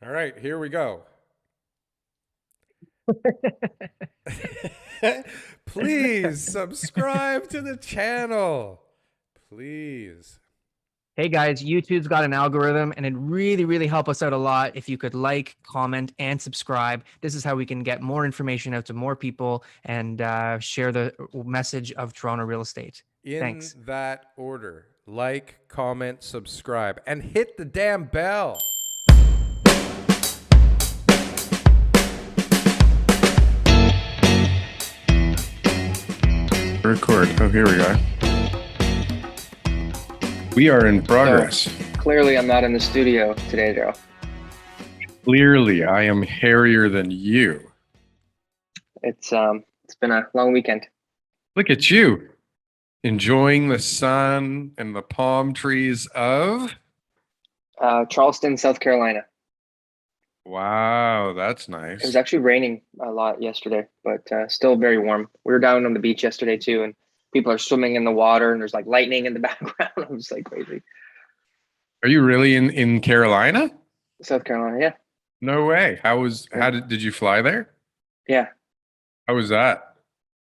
All right, here we go. Please subscribe to the channel. Please. Hey guys, YouTube's got an algorithm and it'd really help us out a lot if you could like, comment, and subscribe. This is how we can get more information out to more people and share the message of Toronto real estate. In Thanks. that order, like, comment, subscribe, and hit the damn bell. Record. Oh, here we go. We are in progress. Clearly, I'm not in the studio today, Joe. Clearly, I am hairier than you. It's been a long weekend. Look at you, enjoying the sun and the palm trees of. Charleston, South Carolina. Wow, that's It was nice. actually raining a lot yesterday, but still very warm. We were down on the beach yesterday too, and people are swimming in the water, and there's like lightning in the background. I'm just like crazy. Are you really in Carolina? South Carolina, yeah, No way. yeah, Did you fly there? yeah. How was that?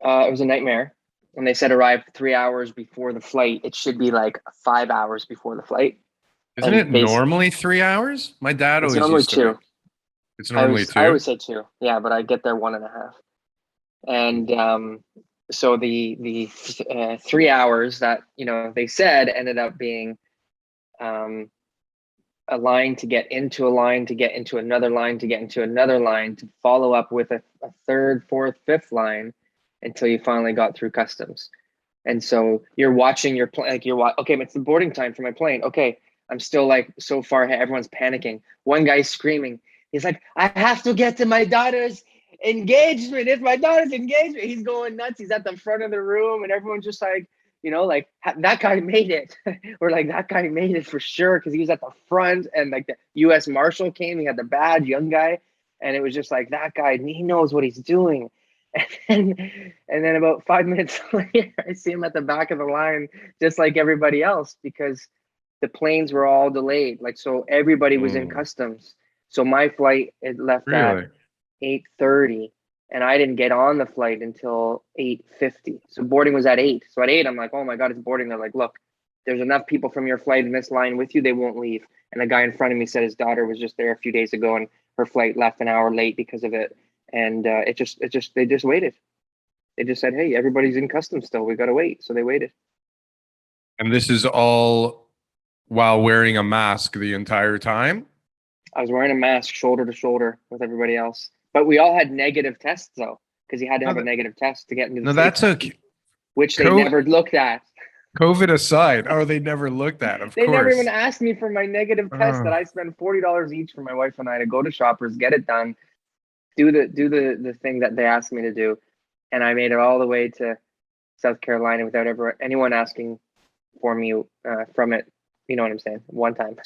It was a nightmare. When they said arrive 3 hours before the flight, it should be like 5 hours before the flight, Isn't and it normally 3 hours? My dad it's always normally used to two. make. It's normally I two. always say two, yeah, but I get there 1.5. And so the 3 hours that they said ended up being um, a line to get into a line to get into another line to get into another line to follow up with a third, fourth, fifth line until you finally got through customs. And so you're watching your plane, like okay, it's the boarding time for my plane. Okay, I'm still like so far ahead. Everyone's panicking. One guy's screaming. He's like, I have to get to my daughter's engagement. It's my daughter's engagement. He's going nuts. He's at the front of the room, and everyone's just like, like that guy made it. Or like that guy made it for sure because he was at the front, and like the U.S. Marshal came. He had the badge, young guy, and it was just like that guy. He knows what he's doing. And then about 5 minutes later, I see him at the back of the line, just like everybody else, because the planes were all delayed. Like, so everybody was in Mm, customs. So my flight, it left at really? 8:30, and I didn't get on the flight until 8:50. So boarding was at 8. So at 8, I'm like, oh my God, it's boarding. They're like, look, there's enough people from your flight in this line with you. They won't leave. And the guy in front of me said his daughter was just there a few days ago, and her flight left an hour late because of it. And they just waited. They just said, hey, everybody's in customs still. We got to wait. So they waited. And this is all while wearing a mask the entire time? I was wearing a mask shoulder to shoulder with everybody else. But we all had negative tests though, because you had to No, have a negative test to get into the no, States, that's okay. which they Co- never looked at. COVID aside, oh, they never looked at, of They never even course. asked me for my negative test that Oh, I spend $40 each for my wife and I to go to Shoppers, get it done, do the thing that they asked me to do. And I made it all the way to South Carolina without ever anyone asking for me from it. You know what I'm saying? One time.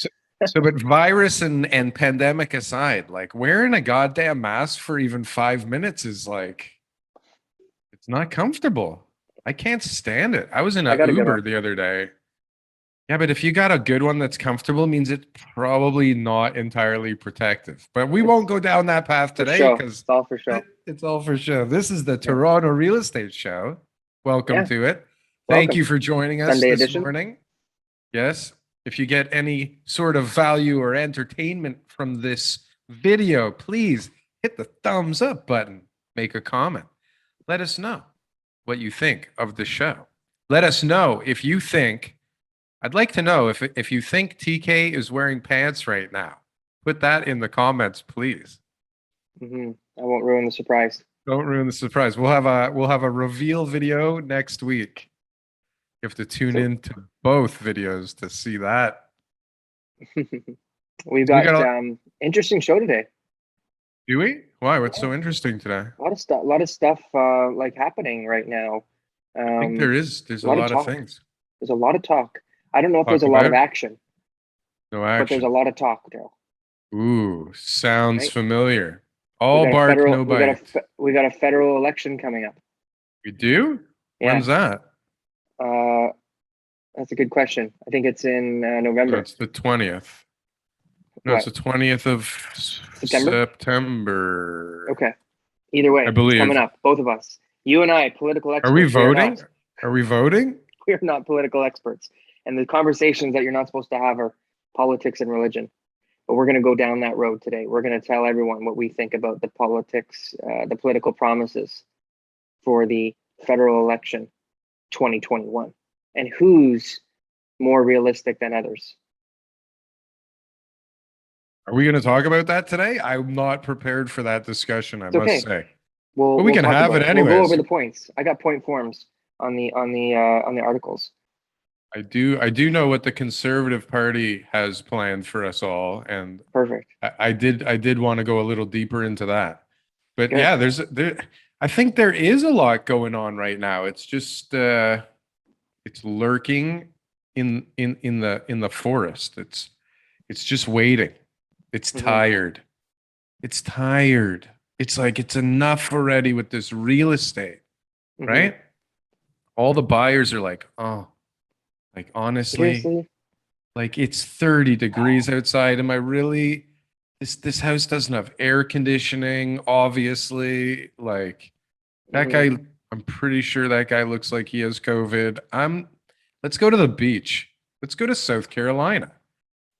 so, but virus and pandemic aside, like wearing a goddamn mask for even 5 minutes is like, it's not comfortable. I can't stand it. I was in I a got a good one. Uber the other day. Yeah, but if you got a good one that's comfortable, means it's probably not entirely protective. But we It's won't go down that path for today show. because It's all for show. it's all for show. This is the Yeah. Toronto Real Estate Show. Welcome Yeah. to it. Thank Welcome. you for joining us Sunday this edition. morning. Yes. If you get any sort of value or entertainment from this video, please hit the thumbs up button, make a comment. Let us know what you think of the show. Let us know if you think, I'd like to know if you think TK is wearing pants right now. Put that in the comments, please. I won't ruin the surprise. Don't ruin the surprise. We'll have a reveal video next week. You have to tune So in to both videos to see that. we've So we got got a, interesting show today. do we? Why? What's Yeah. so interesting today? A lot of stuff like happening right now. I think Um, there's a a lot of lot of talk. things There's a lot of talk. I don't know if there's to talk a lot of about. action, No but there's a action. lot of talk, Daryl. Ooh, sounds Right? familiar. All bark, no bite. We got a federal election coming up. We do? Yeah. When's that? Uh, that's a good question. I think it's in So November. it's the 20th. No, it's the 20th of September? September. Okay. Either way, I it's coming believe. up. Both of us. You and I, political Are we experts. We are voting? not. Are we voting? We are not political experts. And the conversations that you're not supposed to have are politics and religion. But we're going to go down that road today. We're going to tell everyone what we think about the politics, the political promises for the federal election 2021, and who's more realistic than others. Are we going to talk about that today? I'm not prepared for that discussion, I It's must okay. say. We'll But we can talk have about it We'll go anyways. over the points. I got point forms on the articles. I do know what the Conservative Party has planned for us all, and Perfect. I did want to go a little deeper into that. But Good. yeah, I think there is a lot going on right now. It's just it's lurking in the forest. It's just waiting. It's Mhm. tired. It's tired. It's like it's enough already with this real estate, Mhm. right? All the buyers are like, oh, like honestly, Seriously? like it's 30 degrees outside. Am I really this house doesn't have air conditioning, obviously. Like that guy, Mhm. I'm pretty sure that guy looks like he has COVID. Let's go to the beach. Let's go to South Carolina.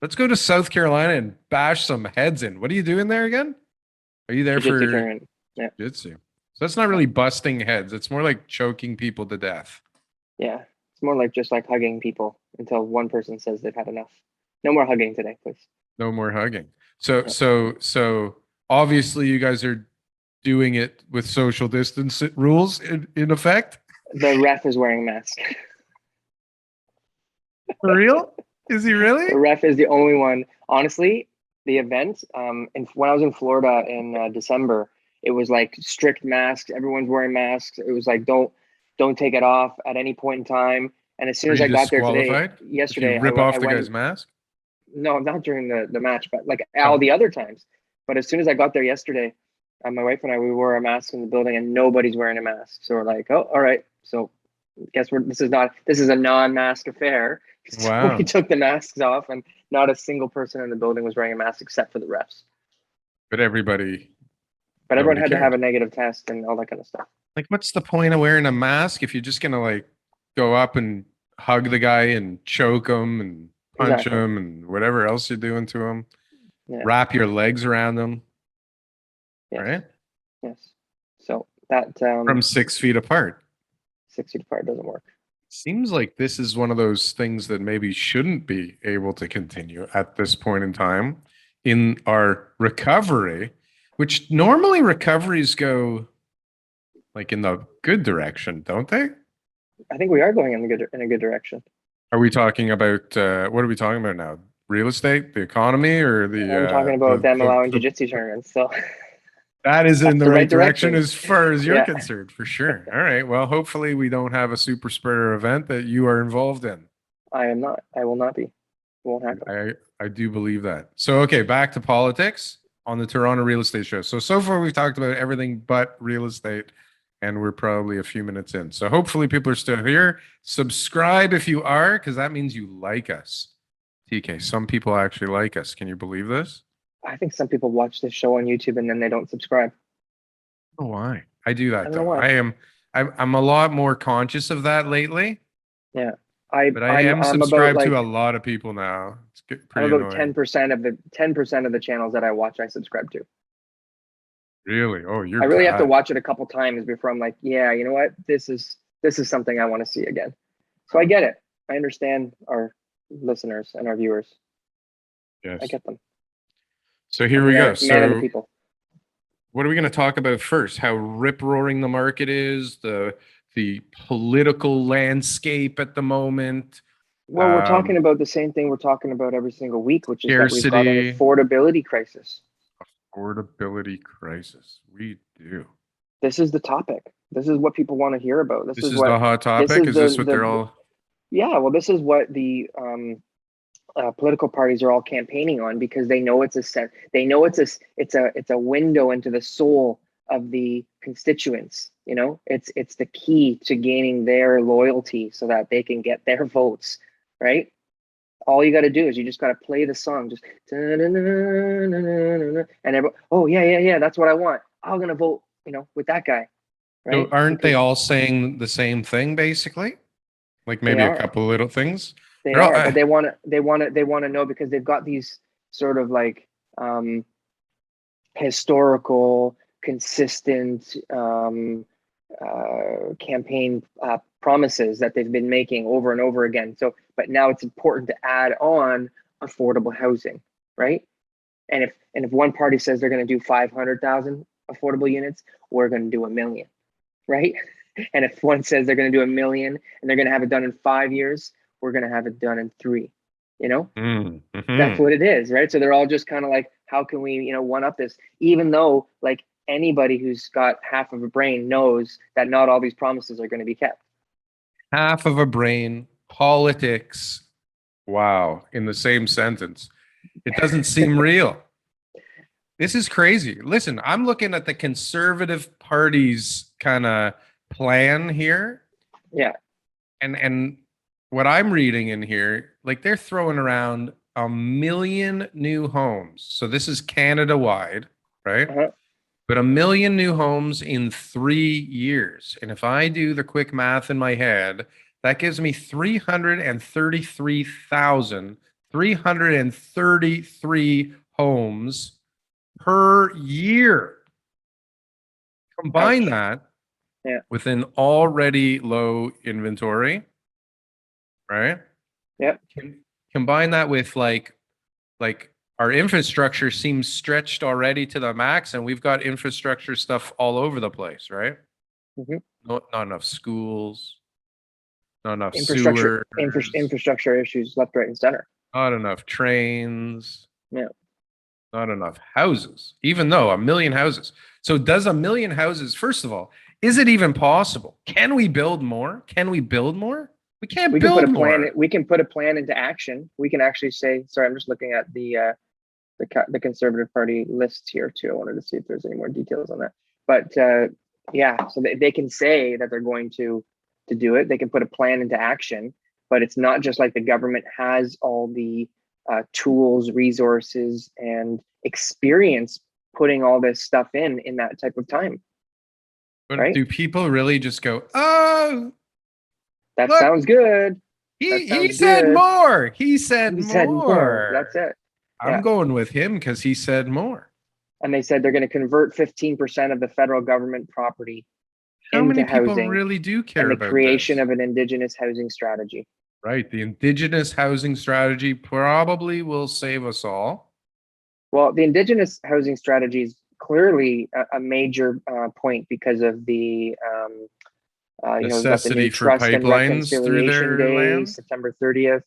Let's go to South Carolina and bash some heads in. What are you doing there again? Are you there Jiu-jitsu for tournament. Yeah. jiu-jitsu? So that's not really busting heads. It's more like choking people to death. Yeah. It's more like just like hugging people until one person says they've had enough. No more hugging today, please. No more hugging. So Yeah. so obviously you guys are doing it with social distance rules in effect. The ref is wearing a mask. For real? Is he really? The ref is the only one. Honestly, the event, and when I was in Florida in December, it was like strict masks. Everyone's wearing masks. It was like don't take it off at any point in time. And as soon Are as you I got there today, disqualified if you yesterday, rip I off the guy's went. mask? No, not during the match, but like Oh. all the other times. But as soon as I got there yesterday, my wife and I, we wore a mask in the building, and nobody's wearing a mask. So we're like, oh, all right. So guess this is a non-mask affair. So we Wow. took the masks off, and not a single person in the building was wearing a mask except for the refs. But everybody But everyone nobody had to have cared. a negative test and all that kind of stuff. Like, what's the point of wearing a mask if you're just gonna like go up and hug the guy and choke him and punch Exactly. him and whatever else you're doing to him? Yeah. Wrap your legs around him, Yes. right? Yes. So that From 6 feet apart. 6 feet apart doesn't work. Seems like this is one of those things that maybe shouldn't be able to continue at this point in time in our recovery, which normally recoveries go like in the good direction, don't they? I think we are going in a good direction. Are we talking about what are we talking about now? Real estate, the economy, or I'm talking about them allowing jiu-jitsu tournaments. So that is in That's the the right right direction direction. as far as you're Yeah. concerned, for sure. All right. Well, hopefully we don't have a super spreader event that you are involved in. I am not. I will not be. It won't happen. I do believe that. So okay, back to politics on the Toronto Real Estate Show. So far we've talked about everything but real estate, and we're probably a few minutes in. So hopefully people are still here. Subscribe if you are, because that means you like us. TK, some people actually like us. Can you believe this? I think some people watch this show on YouTube and then they don't subscribe. I don't know why. I do I that don't know though. why. I'm a lot more conscious of that lately, Yeah. but I am I'm about subscribed like to a lot of people now. It's I'm pretty about annoying. 10% of the 10% of the channels that I watch I subscribe to. Really? Oh, you're I really have to bad. watch it a couple times before I'm like, yeah, you know what? This is something I want to see again. So I get it. I understand our listeners and our viewers. Yes. I get them. So here I'm we go. man of the So people. what are we going to talk about first? How rip roaring the market is, the political landscape at the moment, Well, we're talking about the same thing we're talking about every single week, which is that we've got an scarcity, affordability crisis. affordability crisis. We do. This is the topic. This is what people want to hear about. This is the hot This topic. is Is this what they're the all? yeah. Well, this is what the political parties are all campaigning on because they know they know it's a window into the soul of the constituents. You know, it's the key to gaining their loyalty so that they can get their votes, right? All you got to do is you just got to play the song, just and everyone, oh yeah, that's what I want. I'm gonna vote, with that guy, So right? aren't they Because all saying the same thing basically? Like they maybe a are, couple of little things. they They're all, are, but they want to know because they've got these sort of like historical, consistent campaign promises that they've been making over and over again. So, but now it's important to add on affordable housing, right? And if one party says they're going to do 500,000 affordable units, we're going to do 1,000,000, right? And if one says they're going to do 1,000,000 and they're going to have it done in 5 years, we're going to have it done in 3. You know, that's what it is, right? So they're all just kind of like, how can we, one up this? Even though, like, anybody who's got half of a brain knows that not all these promises are going to be kept. half of a brain, politics. Wow, in the same sentence. It doesn't seem real. This is crazy. Listen, I'm looking at the Conservative Party's kind of plan here, Yeah. and what I'm reading in here, like they're throwing around 1,000,000 new homes. So this is Canada wide, right? Uh-huh. But 1,000,000 new homes in 3 years. And if I do the quick math in my head, that gives me 333 homes per year. Combine Ouch. that Yeah. with an already low inventory, right? Yep. Combine that with like our infrastructure seems stretched already to the max, and we've got infrastructure stuff all over the place, right? Mm-hmm. Not enough schools, not enough Infrastructure, sewers, infrastructure issues left, right, and center. not enough trains, Yeah. not enough houses, even though 1,000,000 houses. So does 1,000,000 houses, first of all, is it even possible? Can we build more? Can we build more? We can't We can put build a plan. more. We can put a plan into action. We can actually say, sorry, I'm just looking at the Conservative Party lists here too. I wanted to see if there's any more details on that. But yeah, so they can say that they're going to do it. They can put a plan into action, but it's not just like the government has all the tools, resources, and experience putting all this stuff in that type of time. But Right? do people really just go, oh, That look, sounds good. That he sounds said good. more. He said He said more. more. That's it. I'm Yeah. going with him because he said more. And they said they're going to convert 15% of the federal government property How many into people housing really do care and the about creation this? of an indigenous housing strategy. Right. The indigenous housing strategy probably will save us all. Well, the indigenous housing strategy is clearly a major point because of the, we've got the new Necessity for Trust and pipelines through Reconciliation their Day, land. September 30th.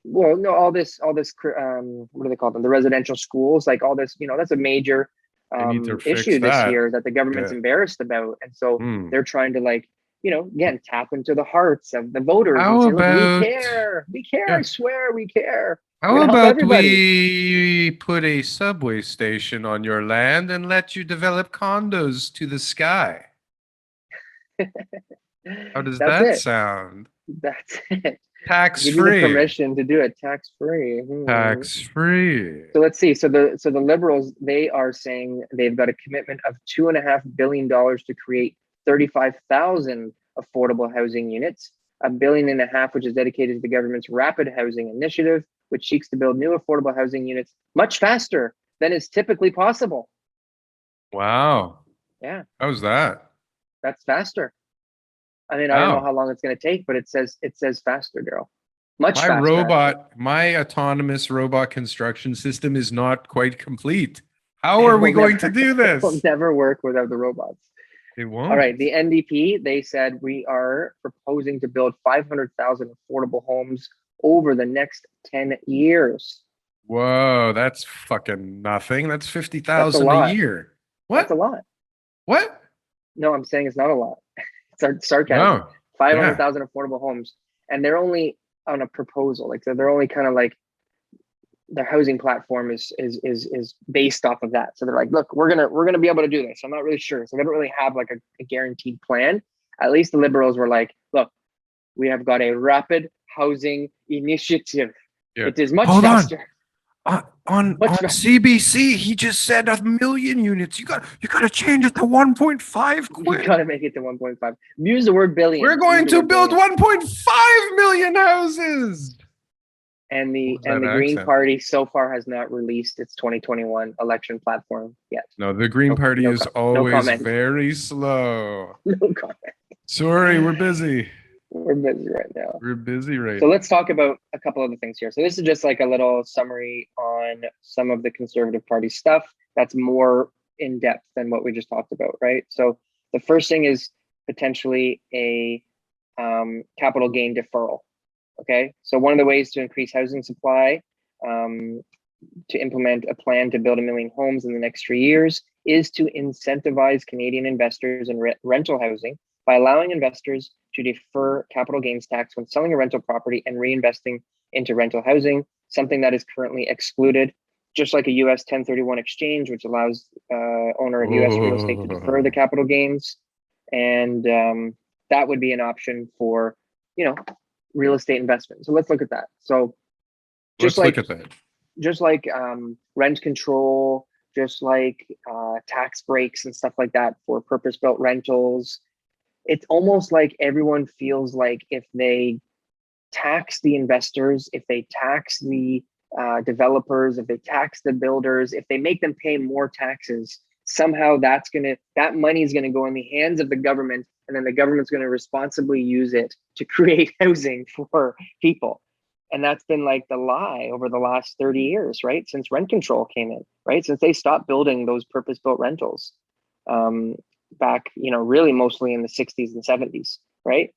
Well, no, all this, what do they call them? The residential schools, like all this, that's a major They need to fix issue this that. year that the government's Yeah. embarrassed about. And so Hmm. they're trying to, like, again, tap into the hearts of the voters How and say, look, about- we care, Yeah. I swear we care. We're How gonna help about everybody. we put a subway station on your land and let you develop condos to the sky? How does That's that it. sound? That's it. Tax Give you the free. permission to do it tax free. Tax free. So let's see. So the Liberals, they are saying they've got a commitment of $2.5 billion to create 35,000 affordable housing units, $1.5 billion, which is dedicated to the government's rapid housing initiative, which seeks to build new affordable housing units much faster than is typically possible. Wow. Yeah, How's that? that's faster. I mean, I don't know how long it's going to take, but it says faster, Darryl. Much My faster. robot, my autonomous robot construction system is not quite complete. How are we going to do It will this? never work without the robots. It won't. All right, the NDP, they said we are proposing to build 500,000 affordable homes over the next 10 years. Whoa, that's fucking nothing. That's That's a 50,000 a lot. year. That's a What? lot. What? No, I'm saying it's not a lot. It's sarcasm. No. 500,000 affordable homes. And they're only on a proposal. Like, so they're only kind of like, their housing platform is based off of that. So they're like, look, we're gonna be able to do this. I'm not really sure. So they don't really have like a guaranteed plan. At least the Liberals were like, look, we have got a rapid housing initiative Yeah. It is much Hold on. faster. On Much faster. CBC, he just said 1,000,000 units. You got to change it to 1.5 You quick. gotta make it to 1.5. Use the word billion. We're going Use the to word build billion. 1.5 million houses. And What the was that Green accent? Party so far has not released its 2021 election platform yet. No, the Green Party no is com- no always comment. very slow. No comment. Sorry, we're busy. We're busy right now. We're busy right So now. let's talk about a couple other things here. So this is just like a little summary on some of the Conservative Party stuff that's more in depth than what we just talked about, right? So the first thing is potentially a capital gain deferral. Okay, so one of the ways to increase housing supply, to implement a plan to build 1 million homes in the next 3 years, is to incentivize Canadian investors in rental housing by allowing investors to defer capital gains tax when selling a rental property and reinvesting into rental housing, something that is currently excluded, just like a US 1031 exchange, which allows owner of US real estate to defer the capital gains. And that would be an option for, real estate investment. So let's look at that. So Let's look at that. just like rent control, just like tax breaks and stuff like that for purpose-built rentals. It's almost like everyone feels like if they tax the investors, if they tax the developers, if they tax the builders, if they make them pay more taxes, somehow that money is gonna go in the hands of the government, and then the government's gonna responsibly use it to create housing for people. And that's been like the lie over the last 30 years, right? Since rent control came in, right? Since they stopped building those purpose-built rentals back, really mostly in the 60s and 70s, right?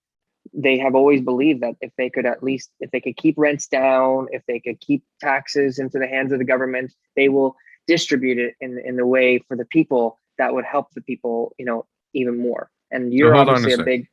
They have always believed that if they could keep rents down, if they could keep taxes into the hands of the government, they will distribute it in the way for the people that would help the people, even more. And you're hold on obviously a a sec. big,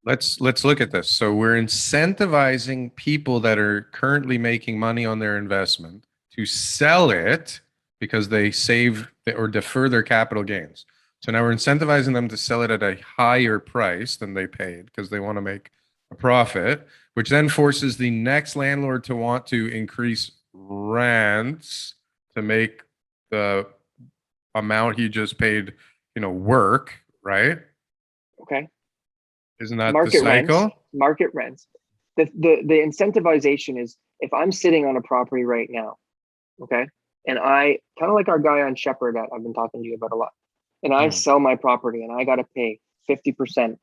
Let's look at this. So we're incentivizing people that are currently making money on their investment to sell it because they save or defer their capital gains. So now we're incentivizing them to sell it at a higher price than they paid because they want to make a profit, which then forces the next landlord to want to increase rents to make the amount he just paid, work, right? okay. Isn't that the Market rents. cycle? Market rents. The incentivization is, if I'm sitting on a property right now, okay, and I kind of like our guy on Shepherd that I've been talking to you about a lot, and I sell my property and I got to pay 50%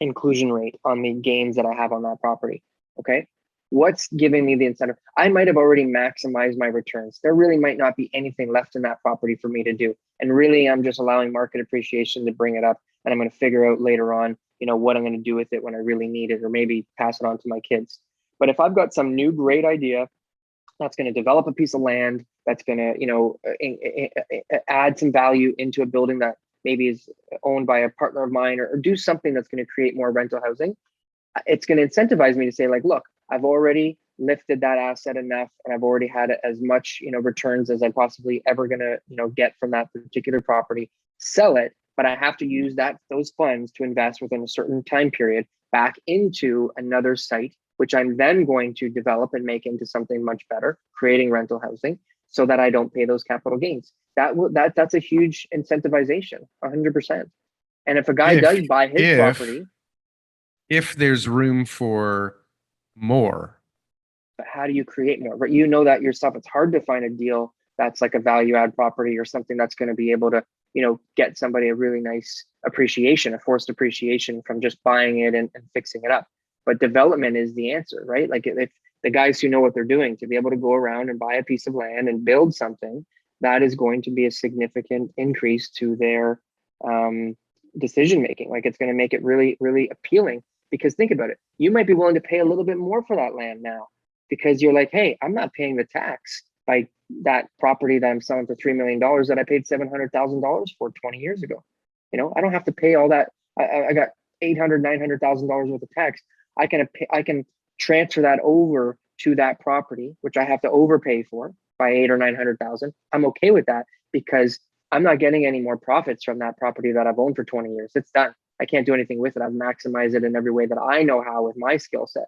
inclusion rate on the gains that I have on that property. Okay, what's giving me the incentive? I might have already maximized my returns. There really might not be anything left in that property for me to do, and really I'm just allowing market appreciation to bring it up, and I'm going to figure out later on, what I'm going to do with it when I really need it, or maybe pass it on to my kids. But if I've got some new great idea that's going to develop a piece of land, that's going to, add some value into a building that maybe is owned by a partner of mine, or do something that's going to create more rental housing, it's going to incentivize me to say, like, look, I've already lifted that asset enough, and I've already had as much, returns as I possibly ever going to, get from that particular property. Sell it, but I have to use those funds to invest within a certain time period back into another site, which I'm then going to develop and make into something much better, creating rental housing, so that I don't pay those capital gains. That's a huge incentivization, 100%. And if a guy does buy his property, if there's room for more, but how do you create more? Right, you know that yourself. It's hard to find a deal that's like a value add property, or something that's going to be able to, get somebody a really nice appreciation, a forced appreciation from just buying it and fixing it up. But development is the answer, right? Like, if the guys who know what they're doing, to be able to go around and buy a piece of land and build something, that is going to be a significant increase to their decision making. Like, it's going to make it really, really appealing. Because think about it, you might be willing to pay a little bit more for that land now, because you're like, hey, I'm not paying the tax by that property that I'm selling for $3 million that I paid $700,000 for 20 years ago. I don't have to pay all that. I got $800,000, $900,000 worth of tax. I can transfer that over to that property, which I have to overpay for by 800,000 or 900,000. I'm okay with that, because I'm not getting any more profits from that property that I've owned for 20 years. It's done. I can't do anything with it. I've maximized it in every way that I know how with my skill set.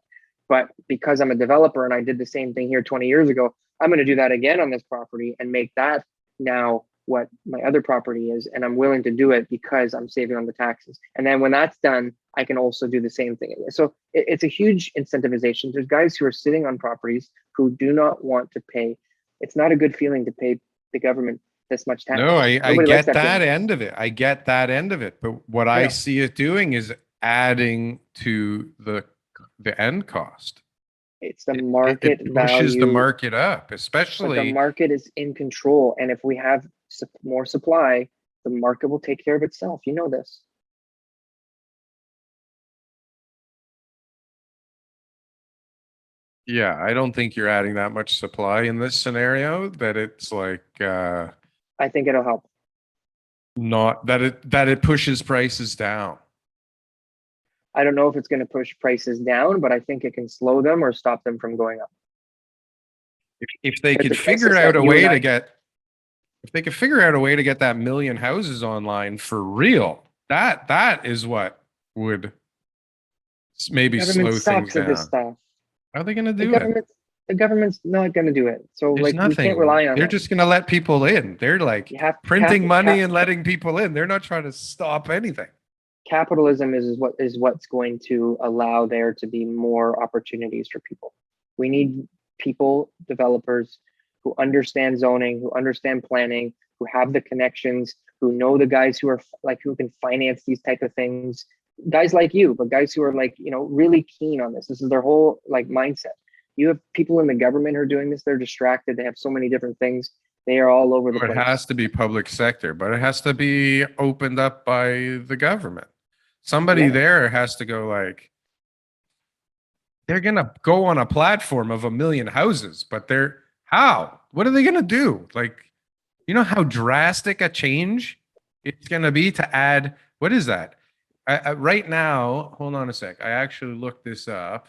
But because I'm a developer and I did the same thing here 20 years ago, I'm going to do that again on this property and make that now what my other property is. And I'm willing to do it because I'm saving on the taxes. And then when that's done, I can also do the same thing. So it's a huge incentivization. There's guys who are sitting on properties who do not want to pay. It's not a good feeling to pay the government this much tax. No, I Nobody likes get that feeling. end of it. I get that end of it. But what I Yeah. see it doing is adding to the end cost. It's the It market pushes the value, market up, but the especially. market is in control. And if we have more supply, the market will take care of itself. You know this. Yeah, I don't think you're adding that much supply in this scenario that it's like I think it'll help. not that it pushes prices down. I don't know if it's going to push prices down, but I think it can slow them or stop them from going up. If they It's could a figure crisis out that a you way and to I- get if they could figure out a way to get that million houses online for real, that is what would maybe government slow things sucks at this down. stuff. How are they going to The do it? government's not going to do it. So There's like we can't rely nothing. on They're them. just going to let people in. They're like You have printing money and letting people in. They're not trying to stop anything. capitalism is what's going to allow there to be more opportunities for people. We need people, developers who understand zoning, who understand planning, who have the connections, who know the guys who are like who can finance these type of things. Guys like you, but guys who are like, you know, really keen on this. This is their whole like mindset. You have people in the government who are doing this, they're distracted, they have so many different things. They are all over the It place. has to be public sector, but it has to be opened up by the government. Somebody Yeah. there has to go like, they're going to go on a platform of 1 million houses, but they're how? What are they going to do? Like, you know how drastic a change it's going to be to add, what is that? Right now, hold on a sec. I actually looked this up.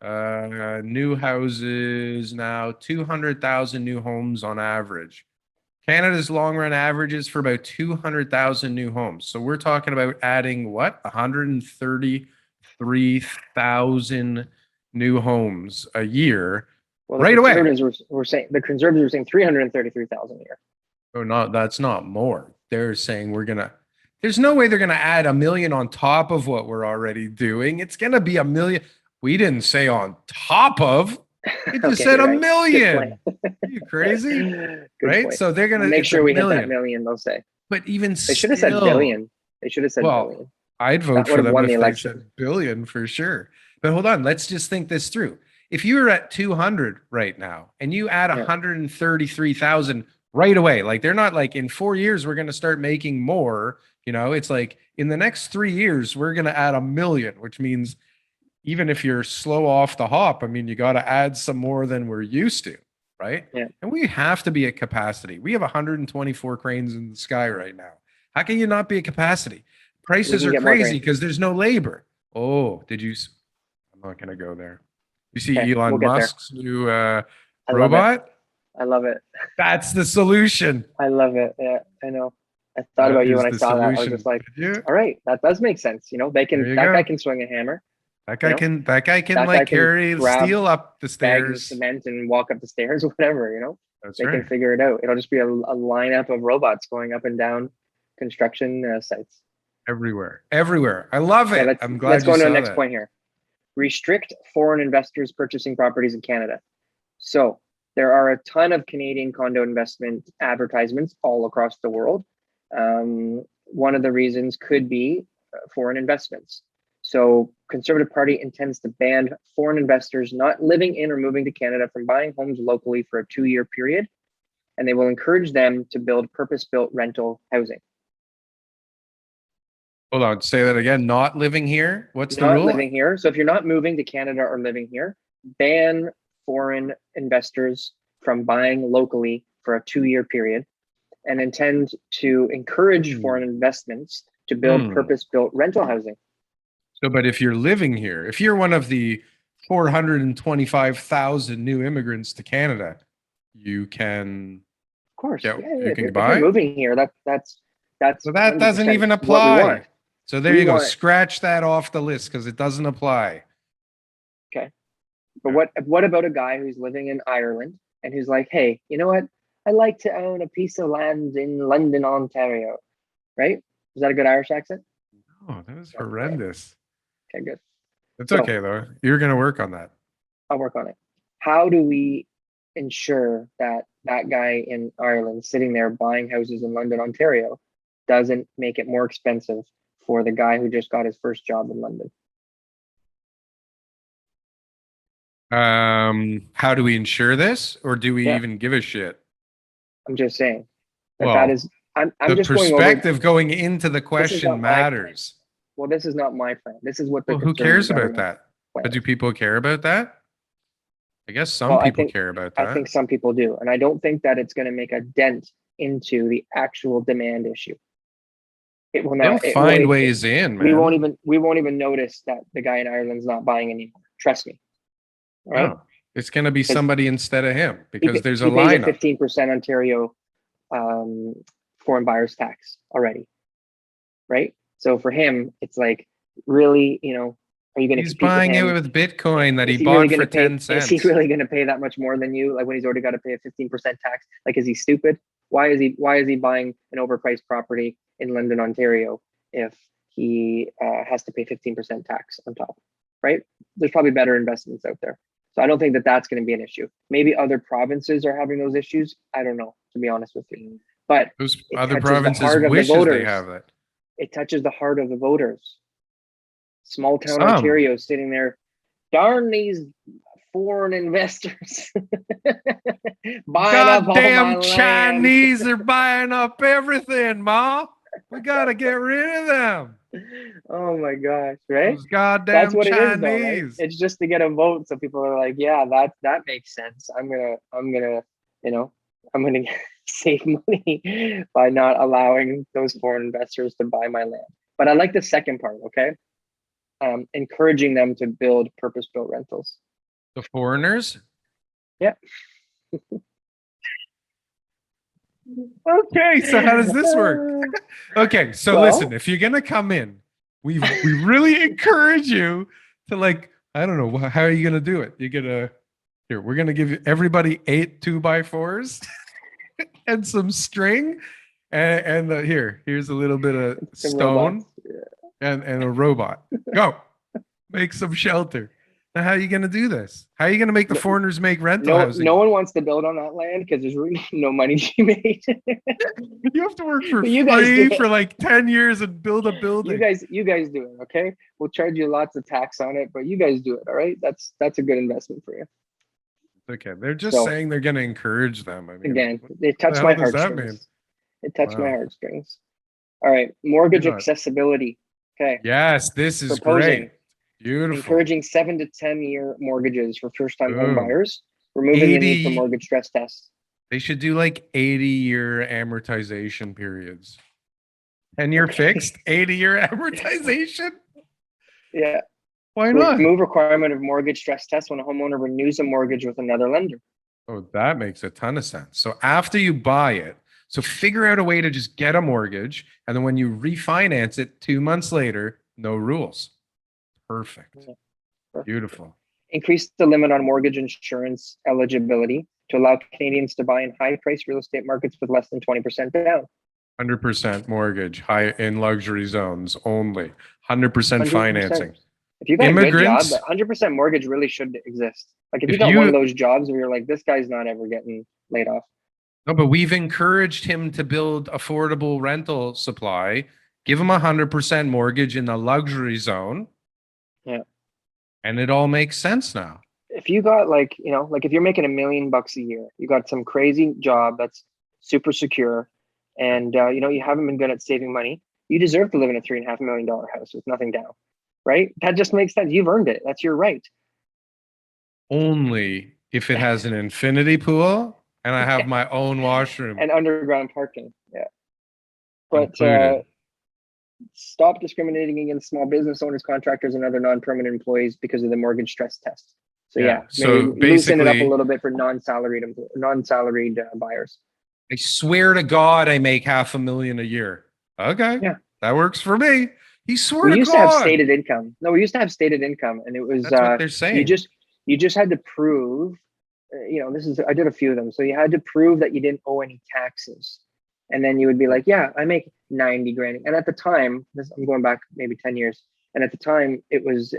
New houses now, 200,000 new homes on average. Canada's long run averages for about 200,000 new homes. So we're talking about adding what? 133,000 new homes a year Well, right away. were saying the conservatives were saying 333,000 a year. Oh, that's not more. They're saying there's no way they're gonna add 1 million on top of what we're already doing. It's gonna be 1 million. We didn't say on top of. It just said you're a right. million. Are you crazy? Good Right? point. So they're gonna Make it's sure a we hit that million. million, they'll say. But even They should have said still, billion. They should have said well, billion. I'd vote That would for have them won the if they election. said billion for sure. But hold on, let's just think this through. If you were at 200 right now and you add Yeah. 133,000 right away, like they're not like in 4 years we're going to start making more, you know, it's like in the next 3 years we're going to add 1 million, which means even if you're slow off the hop, I mean, you got to add some more than we're used to, right? Yeah. And we have to be at capacity. We have 124 cranes in the sky right now. How can you not be at capacity? Prices can are get more crazy cranes. because there's no labor. Oh, I'm not going to go there. You see Okay, Elon we'll get there. Musk's new I love it. robot? I love it. That's the solution. I love it. Yeah, I know. I thought That about you is when I the saw that. I was solution. just like, Did you? all right, that does make sense. You know, There you that go. guy can swing a hammer. That guy know? can That guy like can carry grab steel up the bags of stairs. cement and walk up the stairs or whatever, you know. That's They right. can figure it out. It'll just be a lineup of robots going up and down construction sites. Everywhere. I love it. Okay, I'm glad let's go you on to saw the next that. point here. Restrict foreign investors purchasing properties in Canada. So there are a ton of Canadian condo investment advertisements all across the world. One of the reasons could be foreign investments. So Conservative Party intends to ban foreign investors not living in or moving to Canada from buying homes locally for a 2-year period, and they will encourage them to build purpose-built rental housing. Hold on, say that again. Not living here. What's the Not rule? living here. So if you're not moving to Canada or living here, ban foreign investors from buying locally for a 2-year period, and intend to encourage foreign investments to build purpose-built rental housing. So, but if you're living here, if you're one of the 425,000 new immigrants to Canada, you can, Of course, yeah, yeah, you if can you're buy. moving here, that's So that doesn't 100% even what we apply. want. So there We you go. want- Scratch that off the list because it doesn't apply. Okay. But what about a guy who's living in Ireland and who's like, hey, you know what? I like to own a piece of land in London, Ontario, right? Is that a good Irish accent? Oh, that was horrendous. Okay, good. It's So- okay though. You're gonna work on that. I'll work on it. How do we ensure that that guy in Ireland sitting there buying houses in London, Ontario, doesn't make it more expensive for the guy who just got his first job in London? How do we ensure this, or do we Yeah. even give a shit? I'm just saying that Well, that is. I'm The just going over. perspective going into the not question my matters. Well, this is not my plan. This is what the Well, who conservative cares about government that? But plans. do people care about that? I guess some Well, I people think- care about that. I think some people do, and I don't think that it's going to make a dent into the actual demand issue. It will They'll not. find ways in, man. We won't even notice that the guy in Ireland's not buying anymore. Trust me. All right. No, it's going to be 'Cause somebody instead of him because there's a he pays a lineup. 15% Ontario foreign buyers tax already, right? So for him, it's like, really, are you going to He's compete buying with it him? with Bitcoin that he Is he really bought for gonna pay? 10 Is cents. he really going to pay that much more than you? Like when he's already got to pay a 15% tax? Like, is he stupid? Why is he buying an overpriced property in London, Ontario, if he has to pay 15% tax on top? Right? There's probably better investments out there. So I don't think that that's going to be an issue. Maybe other provinces are having those issues. I don't know, to be honest with you. But Those it other touches the provinces heart of the wishes they voters. have that. it touches the heart of the voters. Small town Some. Ontario sitting there, darn these foreign investors buying up all my Goddamn land. Chinese are buying up everything, Ma. We gotta get rid of them. Oh my gosh, right? Those goddamn That's what Chinese. it is, though, right? It's just to get a vote, so people are like, "Yeah, that makes sense. I'm gonna, save money by not allowing those foreign investors to buy my land." But I like the second part. Okay, encouraging them to build purpose-built rentals. The foreigners? Yeah. Okay, so how does this work? Okay, so Well- listen, if you're gonna come in, we really encourage you to, like, I don't know, how are you gonna do it? You're gonna we're gonna give everybody 8 2x4s and some string, and here's a little bit of Some stone robots. and a robot. Go, make some shelter. Now, how are you gonna do this? How are you gonna make the foreigners make rental housing? No one wants to build on that land because there's really no money to be made. You have to work for But you guys free do it. for like 10 years and build a building. You guys do it, okay? We'll charge you lots of tax on it, but you guys do it, all right? That's a good investment for you. Okay, they're just So- saying they're going to encourage them. I mean, Again, what it touched the my hell does that heartstrings. mean? It touched my Wow. heartstrings. All right, mortgage You're not- accessibility. Okay, Yes, this is Proposing. great. Beautiful. encouraging 7 to 10 year mortgages for first-time home Boom. buyers, removing the need for 80 mortgage stress tests. They should do like 80-year amortization periods. 10-year fixed, 80-year amortization? Yeah, Why not? remove requirement of mortgage stress tests when a homeowner renews a mortgage with another lender. Oh, that makes a ton of sense. So after you buy it, so figure out a way to just get a mortgage, and then when you refinance it 2 months later, no rules. Perfect. Yeah. Perfect. Beautiful. Increase the limit on mortgage insurance eligibility to allow Canadians to buy in high-priced real estate markets with less than 20% down. 100% mortgage, high in luxury zones only. 100% 100%. financing. If you got a good job, Immigrants- that 100% mortgage really should exist. Like if If you got one you- of those jobs where you're like, this guy's not ever getting laid off. No, but we've encouraged him to build affordable rental supply. Give him 100% mortgage in the luxury zone. Yeah. And it all makes sense now. If you got like if you're making $1 million a year, you got some crazy job that's super secure, and you haven't been good at saving money, you deserve to live in a $3.5 million house with nothing down, right? That just makes sense. You've earned it. That's your right. Only if it has an infinity pool and I have my own washroom. And underground parking. Yeah. But Included. stop discriminating against small business owners, contractors, and other non-permanent employees because of the mortgage stress test. So Yeah, yeah, so maybe loosen it up a basically- little bit for non-salaried buyers. I swear to God, I make $500,000 a year. Okay. Yeah. That works for me. He swore We to used God. to have stated income. No, we used to have stated income, and it was That's what they're saying. You just had to prove, I did a few of them. So you had to prove that you didn't owe any taxes. And then you would be like, yeah, I make 90 grand. And at the time, I'm going back maybe 10 years. And at the time it was,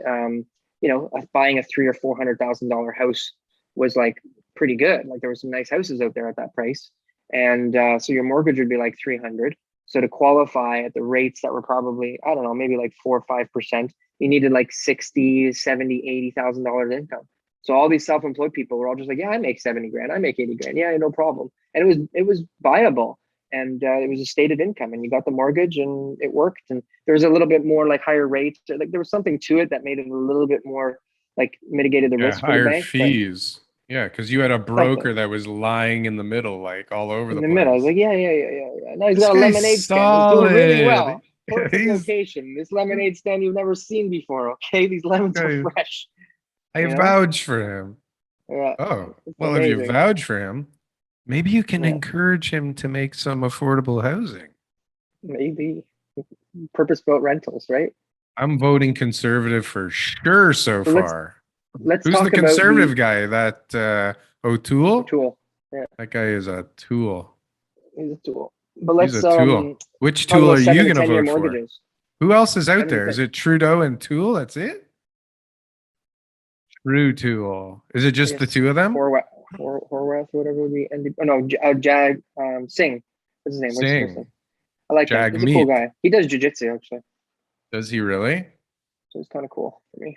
buying a $300,000 or $400,000 house was like pretty good. Like there were some nice houses out there at that price. And so your mortgage would be like 300. So to qualify at the rates that were probably, I don't know, maybe like 4 or 5%, you needed like 60, 70, $80,000 income. So all these self-employed people were all just like, yeah, I make 70 grand. I make 80 grand. Yeah, no problem. And it was viable. And it was a stated income, and you got the mortgage and it worked. And there was a little bit more like higher rates. Like there was something to it that made it a little bit more like mitigated the Yeah, risk for the higher bank. fees. Yeah, because you had a broker Something that was lying in the middle, like all over in the the middle. I was place. like, yeah. Now he's This got a guy's lemonade stand. He's doing really solid. well. Perfect He's location. This lemonade stand you've never seen before. Okay, these lemons are guy- fresh. I You know? vouch for him. Yeah, Oh, it's well, if you amazing. vouch for him, maybe you can Yeah, encourage him to make some affordable housing. maybe purpose-built rentals, right? I'm voting conservative for sure so So far. let's Who's the talk about conservative the guy? That O'Toole? tool. Yeah, That guy is a tool. he's a tool. But He's a let's tool. Which talk tool about are you 7 to going to 10 year vote for? mortgages. Who else is out 7 to there? Is 10. it Trudeau and Tool? That's it? True Tool. Is it I just the guess two of them? Horwath, whatever would be. Oh no, Jag Singh. What's his name? What's his first name? Sing. I like him. He's a cool Jagmeet. guy. He does jujitsu actually, Does he really? so it's kind of cool for me.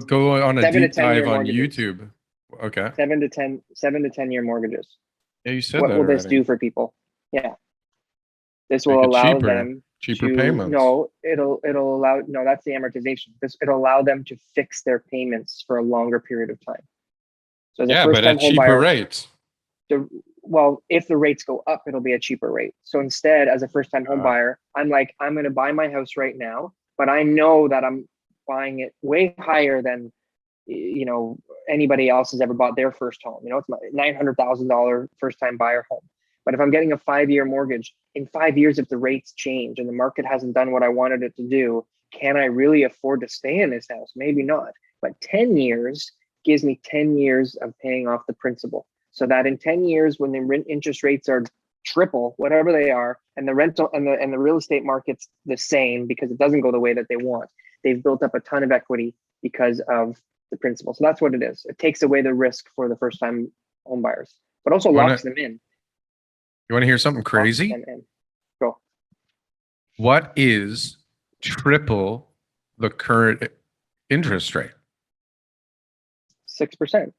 Go on a 7 to deep 10 year dive on mortgages. YouTube. Okay. 7 to 10 year mortgages. Yeah, you said What that will this already. do for people? Yeah, this Make will it allow cheaper. them Cheaper to payments. it'll allow no, that's the amortization. It'll allow them to fix their payments for a longer period of time. So as a Yeah, first but time at home cheaper buyer, rates. if the rates go up, it'll be a cheaper rate. So instead, as a first time home buyer, I'm like, I'm going to buy my house right now, but I know that I'm buying it way higher than, anybody else has ever bought their first home. It's my $900,000 first time buyer home. But if I'm getting a 5-year mortgage, in 5 years, if the rates change and the market hasn't done what I wanted it to do, can I really afford to stay in this house? Maybe not. But 10 years gives me 10 years of paying off the principal. So that in 10 years, when the interest rates are triple, whatever they are, and the rental and the real estate market's the same because it doesn't go the way that they want, they've built up a ton of equity because of the principal. So that's what it is. It takes away the risk for the first time home buyers, but also locks them in. You want to hear something crazy? Locks them in. Go. What is triple the current interest rate? 6%.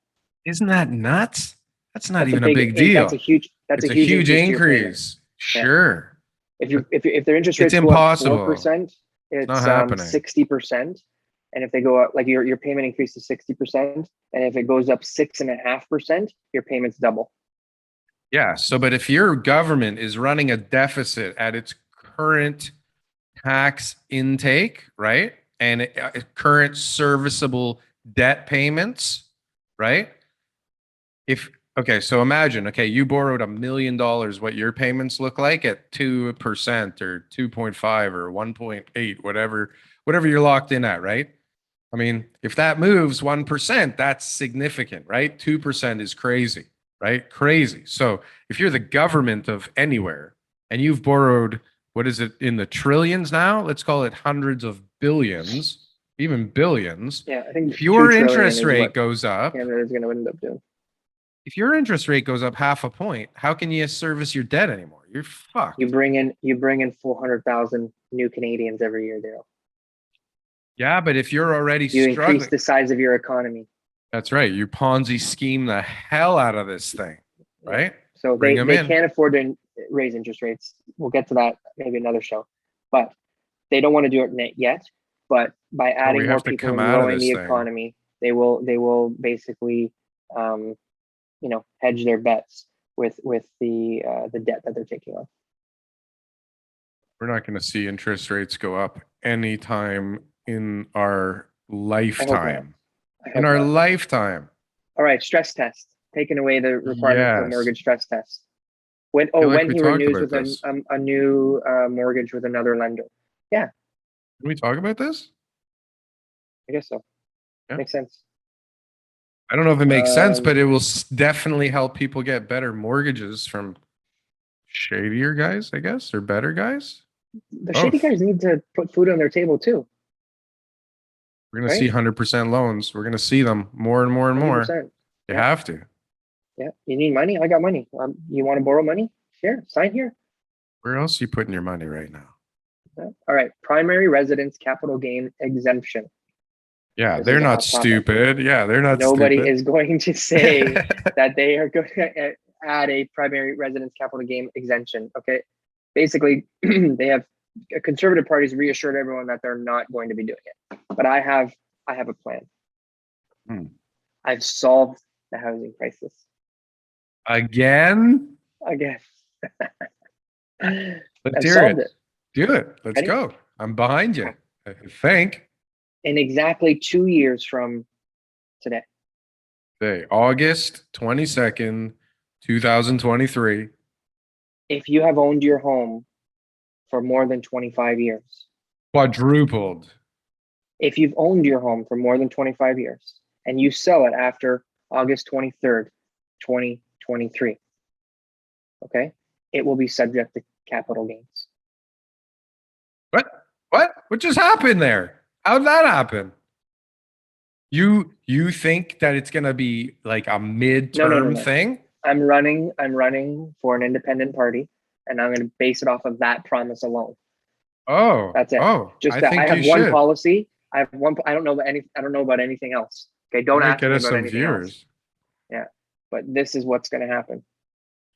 Isn't that nuts? That's not That's even a big deal. That's a huge. It's a huge increase. Sure. If their interest It's rates go up impossible. 4%, it's not happening. 60%. And if they go up, like your payment increases 60%, and if it goes up 6.5%, your payments double. Yeah. So, but if your government is running a deficit at its current tax intake, right, and current serviceable debt payments, right? So imagine, you borrowed $1 million, what your payments look like at 2% or 2.5 or 1.8, whatever you're locked in at, right? I mean, if that moves 1%, that's significant, right? 2% is crazy, right? Crazy. So if you're the government of anywhere and you've borrowed, what is it, in the trillions now? Let's call it hundreds of billions, even billions. Yeah, I think if your 2 trillion interest is rate what goes up, Canada is going to end up doing. if your interest rate goes up half a point, how can you service your debt anymore? You're fucked. You bring in 400,000 new Canadians every year, Darryl. Yeah, but if you're already You struggling, increase the size of your economy. that's right. You Ponzi scheme the hell out of this thing, right? So they can't afford to raise interest rates. We'll get to that maybe another show, but they don't want to do it yet. But by adding more people and growing the economy, they will basically, hedge their bets with the debt that they're taking on. We're not going to see interest rates go up anytime in our lifetime. In our lifetime. All right, stress test. Taking away the requirement for a mortgage stress test. When he renews with a new mortgage with another lender. Yeah. Can we talk about this? I guess so. Yeah. Makes sense. I don't know if it makes sense, Um, but it will definitely help people get better mortgages from shadier guys, I guess, or better guys. the shady Both. guys need to put food on their table too, We're going to see right? 100% loans. We're going to see them more and more and Hundred more. percent. You Yeah, have to. yeah. You need money? I got money. You want to borrow money? Here, sign here. Where else are you putting your money right now? Yeah. All right. Primary residence capital gain exemption. Yeah, This they're is a not hot topic. stupid. Yeah, they're not Nobody stupid. is going to say that they are going to add a primary residence capital gain exemption. Okay. Basically, they have conservative parties reassured everyone that they're not going to be doing it. But I have a plan. Hmm. I've solved the housing crisis Again? again. Let's I've hear solved it. it. Do it. Let's Ready? go. I'm behind you. I think. In exactly 2 years from today, Day, August 22nd, 2023. if you have owned your home for more than 25 years, Quadrupled. if you've owned your home for more than 25 years and you sell it after August 23rd, 2023, okay, it will be subject to capital gains. What? What just happened there? How'd that happen? You think that it's gonna be like a midterm No. thing? I'm running for an independent party, and I'm going to base it off of that promise alone. Oh, That's it. Just I that I think have you one should. policy. I have one. I don't know about anything else. Okay, don't Might ask get me us about some anything else. viewers. Yeah, but this is what's going to happen,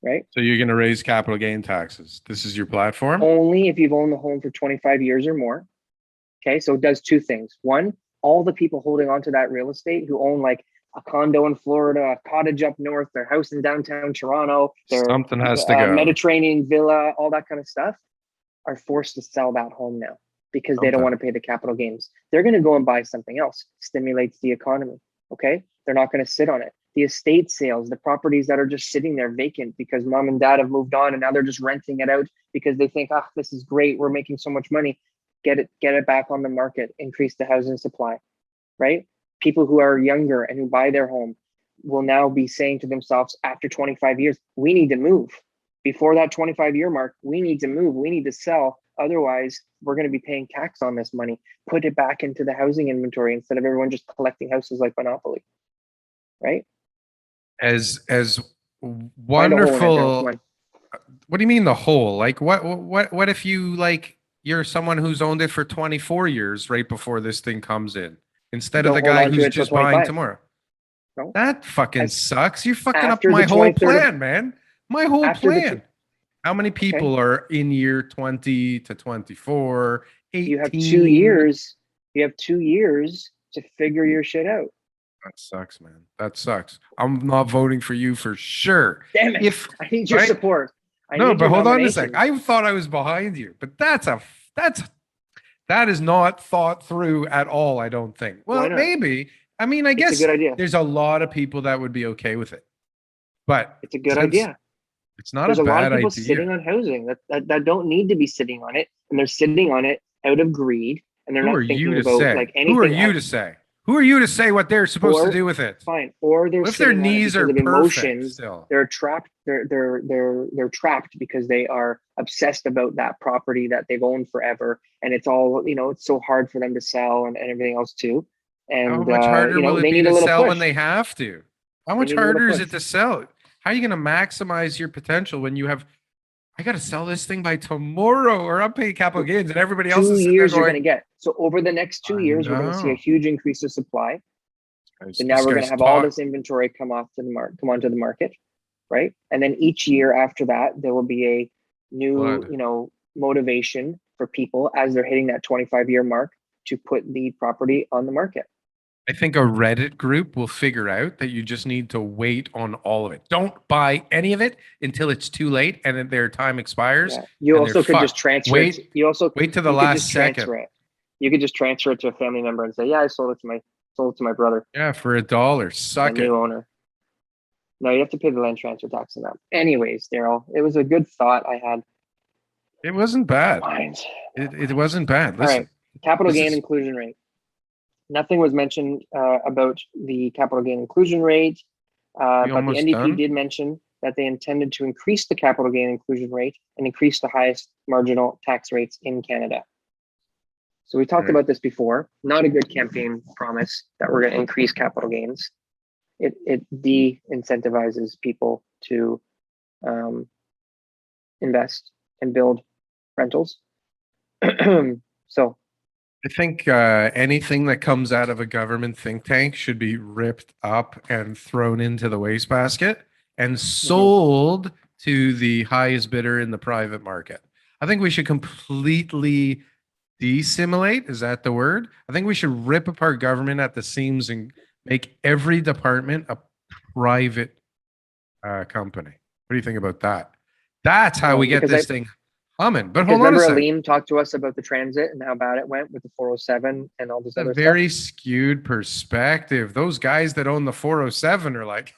right? So you're gonna raise capital gain taxes. This is your platform? Only if you've owned the home for 25 years or more. Okay, so it does two things. One, all the people holding on to that real estate who own like a condo in Florida, a cottage up north, their house in downtown Toronto, their Something has to go. Mediterranean villa, all that kind of stuff, are forced to sell that home now because they don't want to pay the capital gains. They're going to go and buy something else, stimulates the economy. Okay, they're not going to sit on it. The estate sales, the properties that are just sitting there vacant because mom and dad have moved on and now they're just renting it out because they think, ah, this is great, we're making so much money. Get it back on the market, increase the housing supply, right? People who are younger and who buy their home will now be saying to themselves after 25 years, we need to move. Before that 25-year mark, we need to move. We need to sell. Otherwise, we're going to be paying tax on this money. Put it back into the housing inventory instead of everyone just collecting houses like Monopoly, right? As Find a hole in it, Daryl. wonderful. Come on. What do you mean the whole? Like what if you like you're someone who's owned it for 24 years right before this thing comes in instead of Don't the hold guy on to who's it till just buying 25. tomorrow? No. That fucking sucks. You're fucking up After my the whole 23rd of plan, man. My whole after the plan. How many people are in year 20 to 24, you have 18? you have 2 years to figure your shit out. That sucks, man. That sucks. I'm not voting for you for sure. Damn it. If I need your right? support. I No, need but your hold on a sec. nomination. I thought I was behind you, but that is not thought through at all, I don't think. Why Well, not? maybe. I mean, I It's a guess good idea. there's a lot of people that would be okay with it. But It's a good since idea. it's not There's a a lot bad of people idea. sitting on housing that don't need to be sitting on it, and they're sitting on it out of greed, and they're Who not are you thinking to about say? like Who are anything. you to say? Who are you to say what they're supposed to Or do with it? fine, or they're What if their sitting on it knees because are of perfect emotions. still? They're trapped. They're trapped because they are obsessed about that property that they've owned forever, and it's all it's so hard for them to sell and everything else too. How And much harder will it they be need a to little sell when push. they have to? How They much need a little harder is push. it to sell? How are you going to maximize your potential when you have, I got to sell this thing by tomorrow or I'm paying capital gains and everybody else 2 is sitting there years you're going to going, get. So over the next 2 I years, we're going to see a know. huge increase of supply. So now This we're going to guy's have all taught. this inventory come onto the market, right? And then each year after that, there will be a new, Blood. motivation for people as they're hitting that 25-year mark to put the property on the market. I think a Reddit group will figure out that you just need to wait on all of it. Don't buy any of it until it's too late and then their time expires. Yeah. You and also they're could just fucked. transfer it. You Wait to the could last just second. transfer it. You could just transfer it to a family member and say, "Yeah, I sold it to my brother, Yeah, for $1. the Suck it. new owner." No, you have to pay the land transfer tax on that. Anyways, Daryl, it was a good thought I had. It wasn't bad. Mind. It wasn't bad. All Listen, right, capital this gain is inclusion rate. Nothing was mentioned about the capital gain inclusion rate, but the almost NDP done? did mention that they intended to increase the capital gain inclusion rate and increase the highest marginal tax rates in Canada. So we talked Okay. about this before. Not a good campaign promise that we're going to increase capital gains. It de-incentivizes people to invest and build rentals. So I think anything that comes out of a government think tank should be ripped up and thrown into the wastebasket and sold to the highest bidder in the private market. I think we should completely dissimulate. Is that the word? I think we should rip apart government at the seams and make every department a private company. What do you think about that? That's how Well, we get because this thing humming. But because hold on a remember, second. Aline talked to us about the transit and how bad it went with the 407 and all this A other very stuff. skewed perspective. Those guys that own the 407 are like,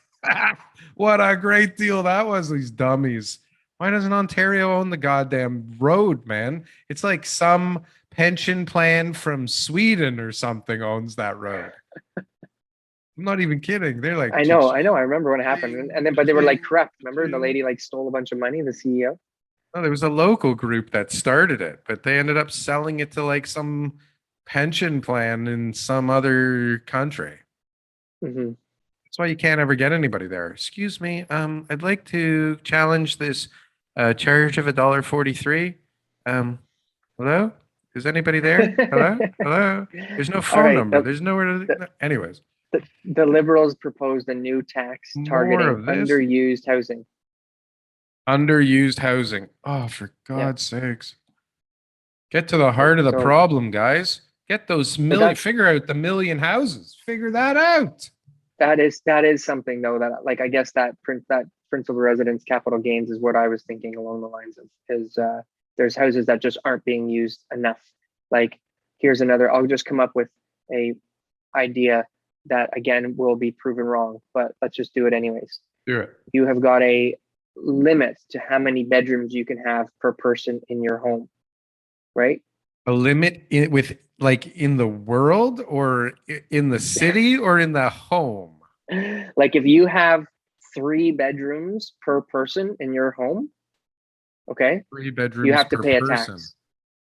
what a great deal that was, these dummies. Why doesn't Ontario own the goddamn road, man? It's like some pension plan from Sweden or something owns that road. I'm not even kidding. They're like, I know. I remember when it happened, and then but they were like corrupt. Remember the lady like stole a bunch of money, the CEO. oh, there was a local group that started it, but they ended up selling it to like some pension plan in some other country. Mm-hmm. That's why you can't ever get anybody there. Excuse me, I'd like to challenge this charge of $1.43. Hello? Is anybody there? Hello? Hello? There's no All phone right. number. There's nowhere to. Anyways, The Liberals proposed a new tax more targeting of this underused housing. underused housing. Oh, for Yeah. God's sakes. Get to the heart of the So problem, guys. Get those million, that's figure out the million houses. Figure that out. that is something though that like I guess that principal residence capital gains is what I was thinking along the lines of is there's houses that just aren't being used enough. Like here's another. I'll just come up with a idea that again will be proven wrong, but let's just do it anyways. Do it. You have got a limit to how many bedrooms you can have per person in your home, right? A limit with like in the world or in the city or in the home? Like if you have 3 bedrooms per person in your home, okay, 3 you bedrooms have to per pay a person. tax.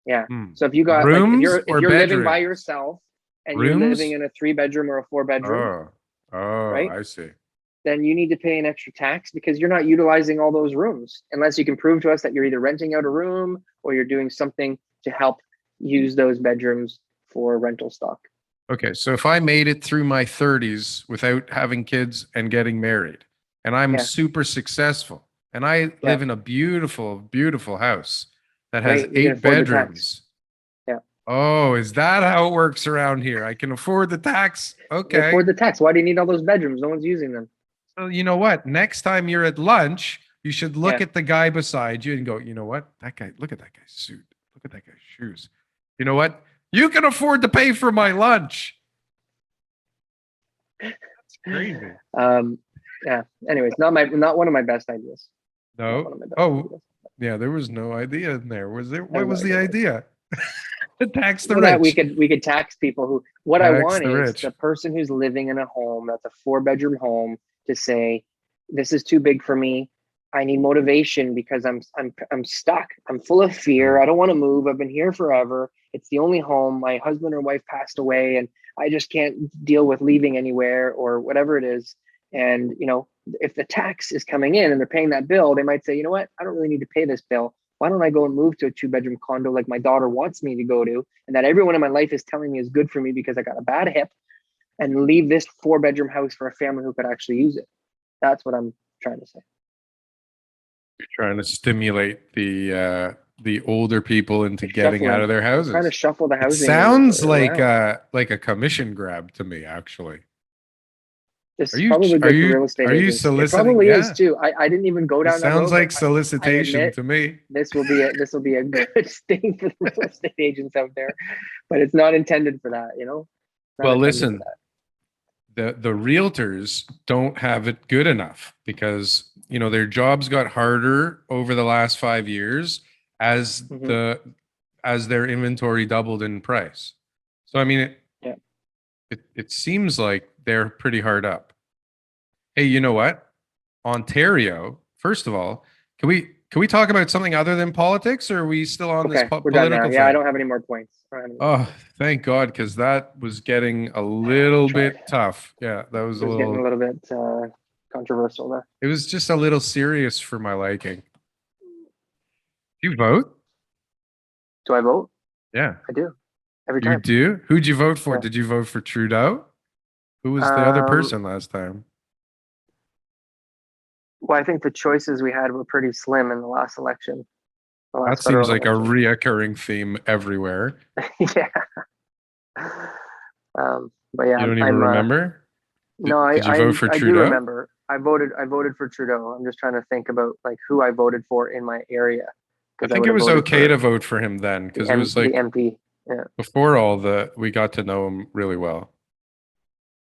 Yeah. Hmm. So if you got like Rooms if or you're living by bedrooms? yourself and you're living Rooms? in a 3 bedroom or a 4 bedroom, Oh, right? I see. Then you need to pay an extra tax because you're not utilizing all those rooms unless you can prove to us that you're either renting out a room or you're doing something to help use those bedrooms for rental stock. Okay, so if I made it through my 30s without having kids and getting married, and I'm Yeah. super successful, and I Yeah. live in a beautiful, beautiful house that has Right. You can 8 afford the tax. bedrooms. Yeah. Oh, is that how it works around here? I can afford the tax. You Okay. afford the tax. Why do you need all those bedrooms? No one's using them. So you know what? Next time you're at lunch, you should look Yeah. at the guy beside you and go, you know what? That guy, look at that guy's suit. Look at that guy's shoes. You know what? You can afford to pay for my lunch. That's crazy. Yeah. Anyways, not one of my best ideas. Not one No. of my best Oh, ideas. yeah, there was no idea in there. Was there? I What have no was the idea. idea? To tax the Well, that rich. we could tax people who what I Tax want the is rich. the person who's living in a home that's a 4 bedroom home to say, this is too big for me. I need motivation because I'm stuck. I'm full of fear. I don't want to move. I've been here forever. It's the only home. My husband or wife passed away and I just can't deal with leaving anywhere or whatever it is. And if the tax is coming in and they're paying that bill, they might say, you know what? I don't really need to pay this bill. Why don't I go and move to a 2 bedroom condo like my daughter wants me to go to, and that everyone in my life is telling me is good for me because I got a bad hip, and leave this 4 bedroom house for a family who could actually use it. That's what I'm trying to say. You're trying to stimulate the older people into getting out Shuffling. of their I'm trying to houses. shuffle the It housing sounds around. like a commission grab to me, actually. This Are you probably are good for you real estate are you agents. It soliciting? probably is Yeah, too. I didn't even go it down that sounds road, but like solicitation admit to me. this will be a good thing for the real estate agents out there, but it's not intended for that. Not Well, intended for listen, that. the realtors don't have it good enough because their jobs got harder over the last 5 years as Mhm. as their inventory doubled in price. So I mean, Yeah. it seems like they're pretty hard up. Hey, you know what? Ontario, first of all, can we talk about something other than politics, or are we still on this Okay, we're done now. political Yeah, I thing? don't have any more points. I don't have any more. Oh, thank God, because that was getting a little Tried. bit tough. Yeah, that was It a was getting a little. little bit controversial there. It was just a little serious for my liking. Do you vote? Do I vote? Yeah, I do every you time. do. Who'd you vote for? Yeah. Did you vote for Trudeau? Who was the other Um, person last time? well, I think the choices we had were pretty slim in the last election, the That last seems federal like a election. reoccurring theme everywhere. Yeah. But yeah, You don't even I'm remember? no, Did you vote for I do Trudeau? remember. I voted for Trudeau. I'm just trying to think about like who I voted for in my area I because I think would it have was voted okay to for vote for him then, because it was the like MP. Yeah. before all the we got to know him really well.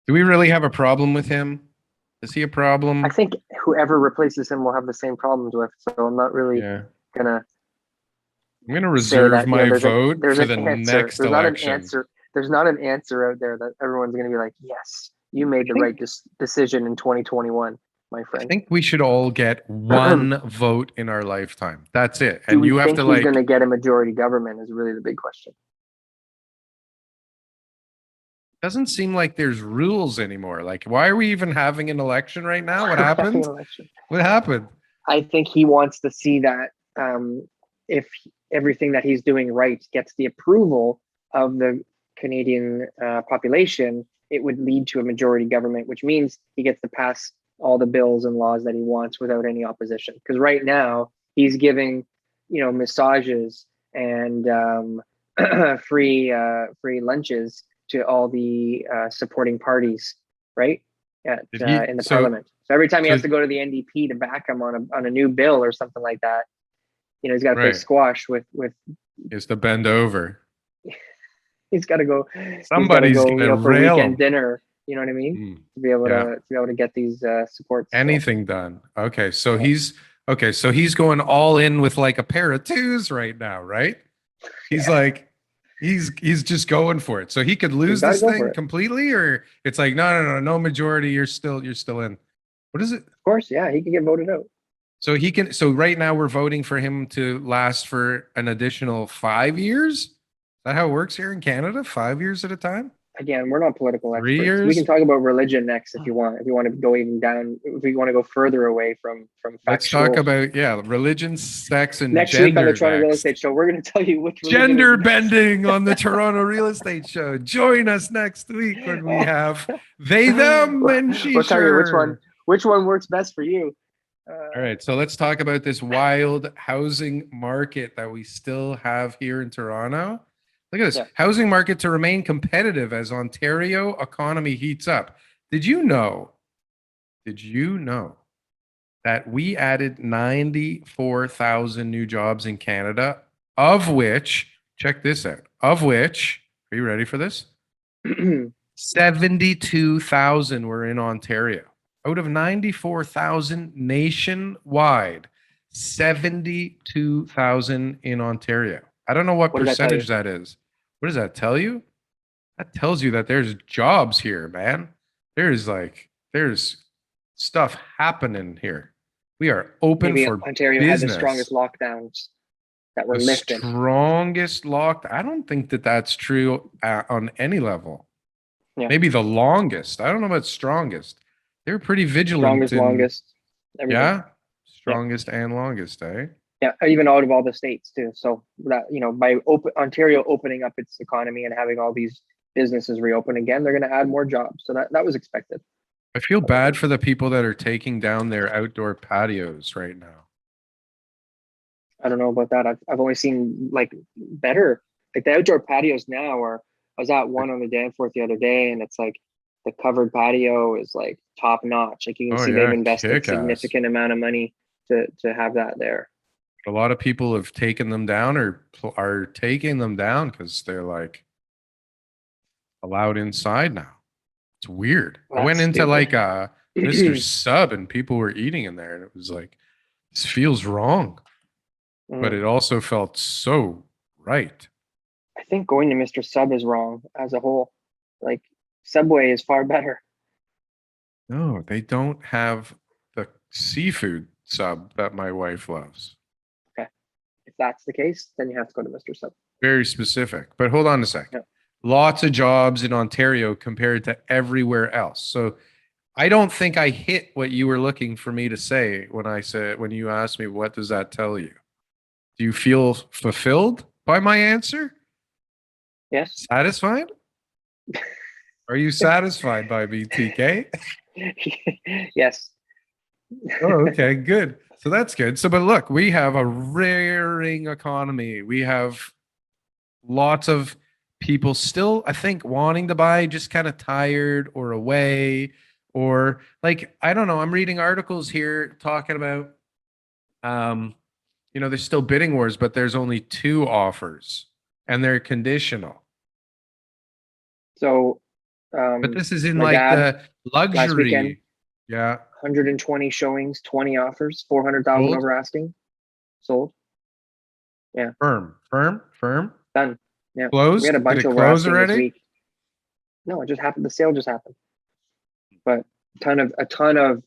Do we really have a problem with him? Is he a problem? I think whoever replaces him will have the same problems with. So I'm not really Yeah. gonna I'm gonna say reserve that, you know, my vote there's for an the answer. next There's not an election. answer. There's not an answer out there that everyone's gonna be like, yes, you made the I right think decision in 2021, my I friend. think we should all get one vote in our lifetime. That's it. Do And we you have think to he's like gonna get a majority government? Is really the big question. doesn't seem like there's rules anymore. Like, why are we even having an election right now? What Having happened? an election. What happened? I think he wants to see that if everything that he's doing right gets the approval of the Canadian population, it would lead to a majority government, which means he gets to pass all the bills and laws that he wants without any opposition. Because right now he's giving, you know, massages and free lunches to all the supporting parties, right? Did he In the so parliament. So every time he so has to go to the NDP to back him on a new bill or something like that, you know, he's got to play right. squash with He has to bend over. he's got to go Somebody's you gonna know, for rail weekend him. dinner. You know what I mean? Mm, yeah. To be able to get these supports. So, Anything done. Okay, so yeah. he's going all in with like a pair of twos right now, right? He's Yeah, like he's just going for it. So he could he's lose got to this go for thing it. completely, or it's like no majority. You're still in. What is it? Of course, yeah, he can get voted out. So he can. So right now we're voting for him to last for an additional 5 years. Is that how it works here in Canada? 5 years at a time? Again, we're not political Three experts. We can years? talk about religion next if you want. If you want to go even down, if you want to go further away from Let's talk factual. about religion, sex, and Next week on the gender Toronto Real next. Estate Show, we're going to tell you which religion is Gender the best. bending on the Toronto Real Estate Show. Join us next week when we have they, them, and she, We'll tell you sure. which one works best for you. All right, so let's talk about this wild housing market that we still have here in Toronto. Look at this Yeah. housing market to remain competitive as Ontario economy heats up. Did you know? Did you know that we added 94,000 new jobs in Canada, of which, check this out, of which, are you ready for this? 72,000 were in Ontario. Out of 94,000 nationwide, 72,000 in Ontario. I don't know what What does that tell you? percentage that is. What does that tell you? That tells you that there's jobs here, man. There's stuff happening here. We are open Maybe for Ontario had the strongest business. lockdowns that were The lifted. strongest locked. I don't think that that's true on any level. Yeah. Maybe the longest. I don't know about strongest. They were pretty vigilant Strongest, longest, everything. yeah, strongest and longest, eh? Yeah, even out of all the states too. So that, you know, by Ontario opening up its economy and having all these businesses reopen again, they're going to add more jobs. So that was expected. I feel bad for the people that are taking down their outdoor patios right now. I don't know about that. I've only seen like better, like the outdoor patios now. Or I was at one on the Danforth the other day, and it's like the covered patio is like top notch. Like you can Oh see they've yeah, invested kick ass. significant amount of money to have that there. A lot of people have taken them down or are taking them down because they're like allowed inside now. It's weird. I went That's into stupid. like Mr. Sub and people were eating in there and it was like, this feels wrong. But it also felt so right. I think going to Mr. Sub is wrong as a whole. Like Subway is far better. No, they don't have the seafood sub that my wife loves. If that's the case, then you have to go to Mr. Sub. Very specific. But hold on a second. Yeah. Lots of jobs in Ontario compared to everywhere else. So I don't think I hit what you were looking for me to say when you asked me, what does that tell you? Do you feel fulfilled by my answer? Yes. Satisfied? Are you satisfied by me, TK? Yes. Oh, okay, good. So that's good. So, but look, we have a rearing economy. We have lots of people still, I think, wanting to buy, just kind of tired or away, or like, I don't know. I'm reading articles here talking about, there's still bidding wars, but there's only 2 offers and they're conditional. So, But this is in my like dad the last weekend, luxury. Yeah. 120 showings, 20 offers, 400,000 Sold? over asking, sold. Firm. Done. Yeah. We Closed? had a Did bunch it over close asking this already? week. No, it just happened. The sale just happened. But a ton of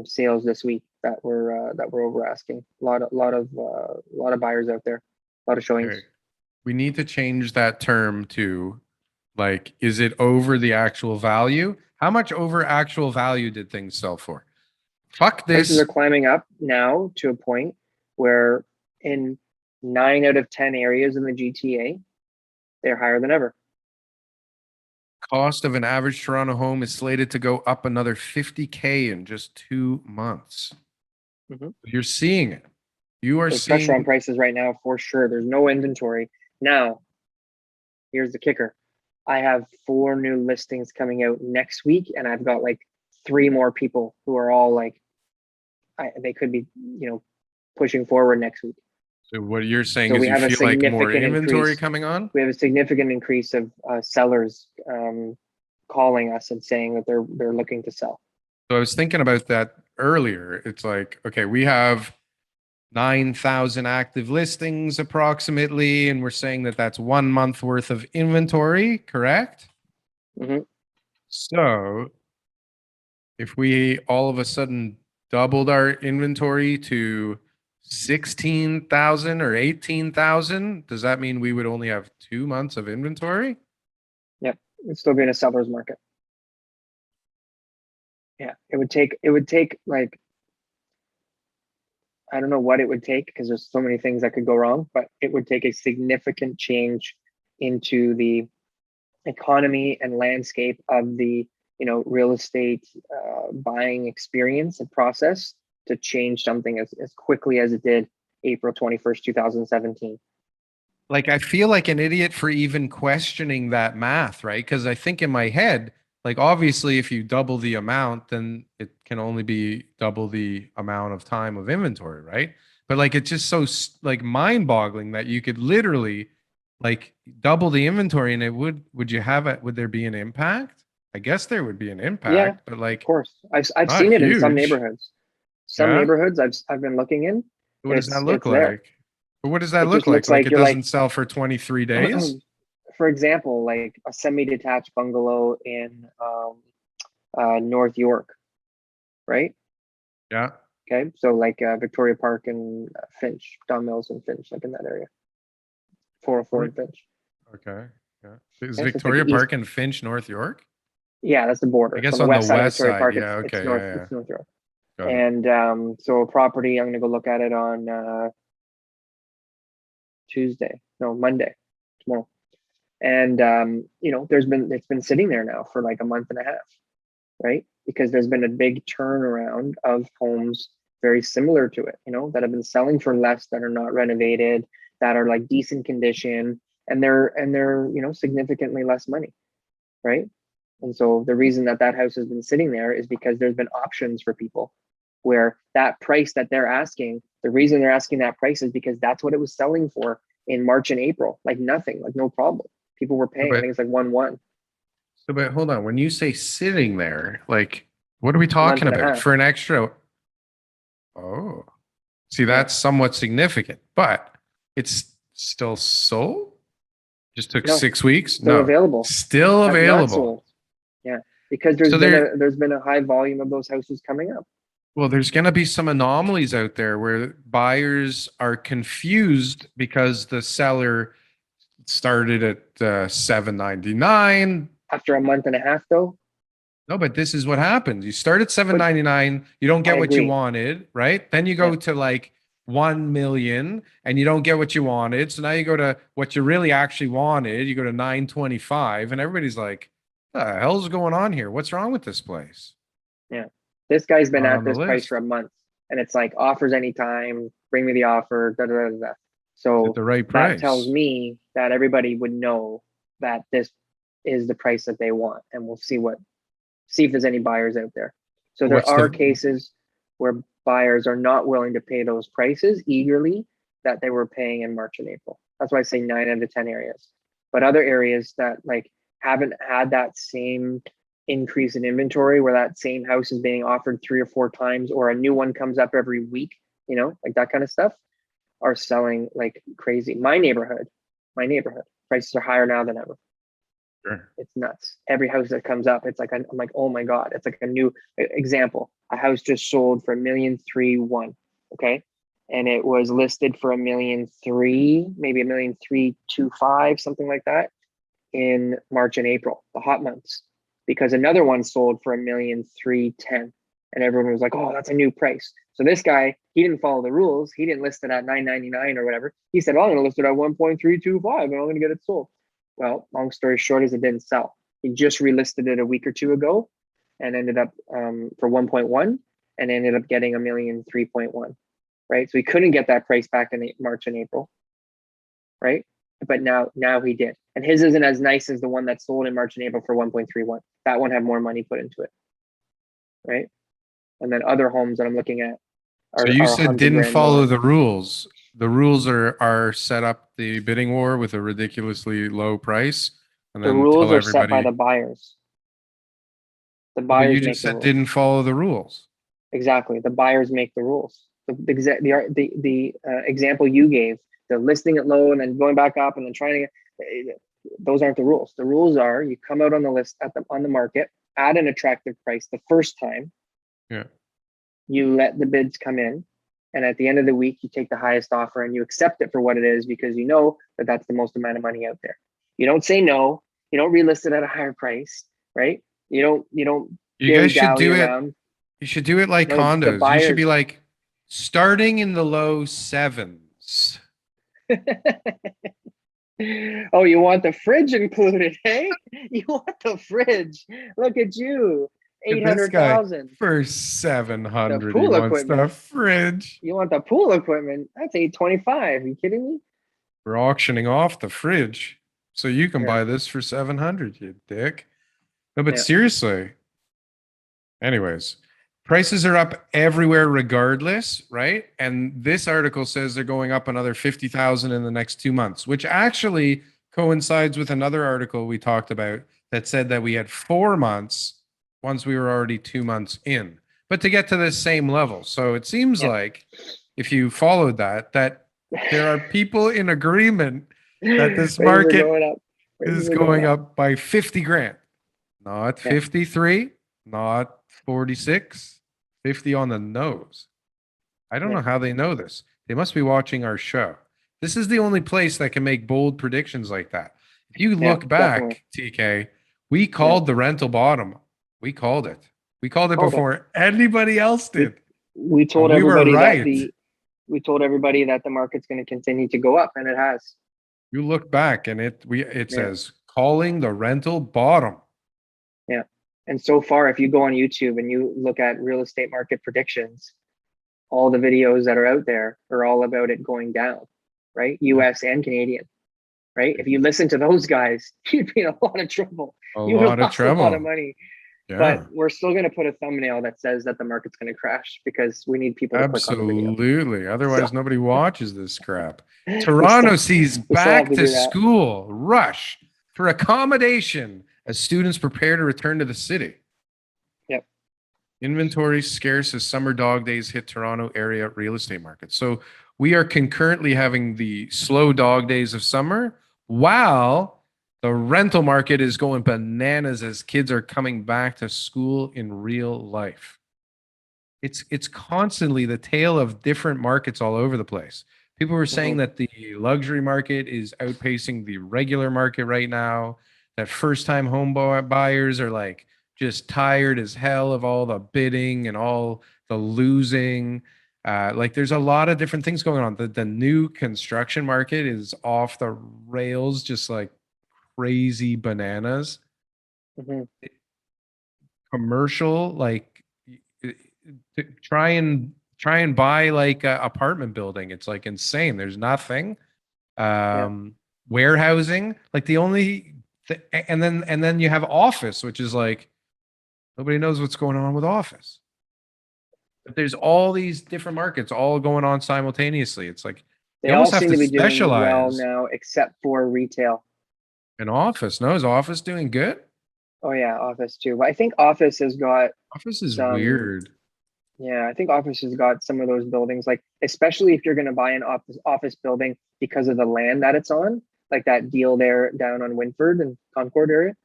sales this week that were over asking. A lot of buyers out there. A lot of showings. Okay. We need to change that term to like, is it over the actual value? How much over actual value did things sell for? Fuck Prices this. are climbing up now to a point where in 9 out of 10 areas in the GTA, they're higher than ever. Cost of an average Toronto home is slated to go up another 50K in just 2 months. Mhm. You're seeing it. You are There's pressure on seeing. prices right now for sure. There's no inventory. Now, here's the kicker. I have 4 new listings coming out next week, and I've got like 3 more people who are all like, they could be, pushing forward next week. So what you're saying So is we you have a feel like more significant inventory increase. coming on? We have a significant increase of sellers calling us and saying that they're looking to sell. So I was thinking about that earlier. It's like, okay, we have 9,000 active listings approximately, and we're saying that that's 1 month worth of inventory, correct? Mhm. So if we all of a sudden doubled our inventory to 16,000 or 18,000, does that mean we would only have 2 months of inventory? Yep, it's still being a seller's market. Yeah, it would take like, I don't know what it would take because there's so many things that could go wrong, but it would take a significant change into the economy and landscape of the real estate buying experience and process to change something as quickly as it did April 21st, 2017. Like I feel like an idiot for even questioning that math, right? Because I think in my head, like obviously if you double the amount, then it can only be double the amount of time of inventory, right? But like it's just so like mind-boggling that you could literally like double the inventory and would you have it, would there be an impact? I guess there would be an Yeah, impact, but of like course. I've not seen it in some huge. neighborhoods. Some Yeah. neighborhoods I've been looking in. What does that look It's there. like? But what does that It look just like? looks Like like it you're like, doesn't sell for 23 days? for example, like a semi-detached bungalow in North York, right? Yeah. Okay, so like Victoria Park and Finch, Don Mills and Finch, like in that area, 404 and Finch. Okay. Yeah. Is Okay, so it's like Victoria the east. Park in Finch, North York? Yeah, that's the I border. So guess on the on the west side of west Victoria side. Park, Yeah. it's Okay. north. Yeah. It's North York. Got it. And so a property, I'm gonna go look at it on Tuesday. No, Monday, tomorrow. And it's been sitting there now for like a month and a half, right? Because there's been a big turnaround of homes very similar to it, that have been selling for less, that are not renovated, that are like decent condition, and they're significantly less money, right? And so the reason that house has been sitting there is because there's been options for people where that price that they're asking, the reason they're asking that price is because that's what it was selling for in March and April, like nothing, like no problem. People were paying, I think it's like 1.1. So, but hold on. When you say sitting there, like, what are we Month talking and a about? half. For an extra? Oh, see, Yeah. that's somewhat significant, but it's still sold. Just took No, 6 weeks. still No, available. still Not available. sold. because So there's been a high volume of those houses coming up. well, there's going to be some anomalies out there where buyers are confused because the seller started at 799. After a month and a half, though, No, but this is what happens. You start at 799, you don't I get what you agree. wanted, right? Then you go Yeah. to like 1 million and you don't get what you wanted. So now you go to what you really actually wanted. You go to 925 and everybody's like, the hell's going on here? What's wrong with this place? Yeah. This guy's been Not at on the this price list. for a month, and it's like offers anytime, bring me the offer, da da da da. At So the right that tells price. me that everybody would know that this is the price that they want, and we'll see if there's any buyers out there. So there What's are the cases where buyers are not willing to pay those prices eagerly that they were paying in March and April. That's why I say 9 out of 10 areas. But other areas that like haven't had that same increase in inventory where that same house is being offered 3 or 4 times or a new one comes up every week, like that kind of stuff, are selling like crazy. My neighborhood prices are higher now than ever. Sure. It's nuts. Every house that comes up, it's like I'm like, oh my god, it's like a new example. A house just sold for 1,331,000. Okay, and it was listed for 1,300,000, maybe 1,325,000, something like that, in March and April, the hot months, because another one sold for 1,310,000, and everyone was like, oh, that's a new price. So this guy, he didn't follow the rules. He didn't list it at 999 or whatever. He said, oh, I'm going to list it at 1.325 and I'm going to get it sold. Well, long story short is it didn't sell. He just relisted it a week or two ago and ended up for 1.1 and ended up getting 1,003,100, right? So he couldn't get that price back in March and April, right? But now he did. And his isn't as nice as the one that sold in March and April for 1.31. That one had more money put into it, right? And then other homes that I'm looking at So are you said 100 didn't grand follow more. the rules. The rules are set up the bidding war with a ridiculously low price and The then rules tell are set by everybody, the buyers. The but you buyers just make the said rules. didn't follow the rules. Exactly. The buyers make the rules. The example you gave, the listing it low and then going back up and then trying to, those aren't the rules. The rules are you come out on the list on the market at an attractive price the first time. Yeah. You let the bids come in, and at the end of the week, you take the highest offer and you accept it for what it is because you know that that's the most amount of money out there. You don't say no. You don't relist it at a higher price, right? You don't You dilly guys should dally do it. around. You should do it like No, the condos. You should be buyers. like starting in the low sevens. Oh, you want the fridge included, hey? You want the fridge? Look at you, Look eight at this hundred guy thousand. for The 700. He pool wants the equipment. fridge. You want the pool equipment? That's 825. Are you kidding me? We're auctioning off the fridge. So you can Yeah, buy this for 700, you dick. No, but yeah. seriously. Anyways, prices are up everywhere regardless, right? And this article says they're going up another 50,000 in the next 2 months, which actually coincides with another article we talked about that said that we had 4 months once we were already 2 months in, but to get to the same level. So it seems Yeah. like if you followed that there are people in agreement that this Prices are market going up. Prices is are going going up. up by 50 grand, not Yeah. 53, not 46, 50 on the nose. I don't Yeah. know how they know this. They must be watching our show. This is the only place that can make bold predictions like that. If you Yeah, look back, TK, we called the rental bottom. We called it. We called it Called it. before anybody else We, did. we And told we were everybody right. we told everybody that the market's going to continue to go up, and it has. You look back and it Yeah. says calling the rental bottom. Yeah. And so far, if you go on YouTube and you look at real estate market predictions, all the videos that are out there are all about it going down, right? US and Canadian, right? If you listen to those guys, you'd be in a lot of trouble. A You would have lot of lost a lot of trouble. money. Yeah. But we're still going to put a thumbnail that says that the market's going to crash because we need people to click on the video. Absolutely. Otherwise, So- nobody watches this crap. We Toronto still- sees we still have back to to do that. school rush for accommodation as students prepare to return to the city. Yep. Inventory scarce as summer dog days hit Toronto area real estate market. So we are concurrently having the slow dog days of summer while The rental market is going bananas as kids are coming back to school in real life. It's constantly the tale of different markets all over the place. People were saying that the luxury market is outpacing the regular market right now. That first-time home buyers are like just tired as hell of all the bidding and all the losing. Like there's a lot of different things going on. The new construction market is off the rails, just like crazy bananas. Hmm. Commercial, like try and buy like a apartment building. It's like insane. There's nothing. Yeah. Warehousing, like the only and then you have office, which is like nobody knows what's going on with office. But there's all these different markets all going on simultaneously. It's like They you all almost have seem to to be doing well specialize now, except for retail. in office. No, is office doing good? Oh yeah, office too. But I think office has got Office is some. weird. Yeah, I think office has got some of those buildings, like especially if you're going to buy an office building because of the land that it's on, like that deal there down on Winford and Concord area,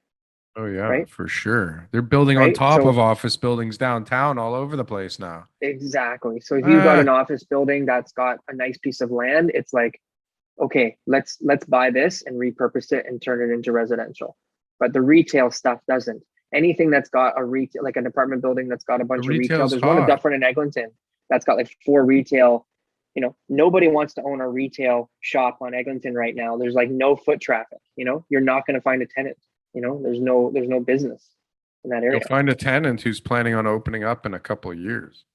Oh yeah, right? for sure. They're building on Right. top So of office buildings downtown all over the place now. exactly. So if you've got Ah, an office building that's got a nice piece of land, it's like, okay, let's buy this and repurpose it and turn it into residential. But the retail stuff doesn't. Anything that's got a retail, like an apartment building that's got a the bunch of retail. retail's There's one at hot. Dufferin and Eglinton that's got like 4 retail. Nobody wants to own a retail shop on Eglinton right now. There's like no foot traffic. You're not going to find a tenant. There's no business in that You'll area. find a tenant who's planning on opening up in a couple of years.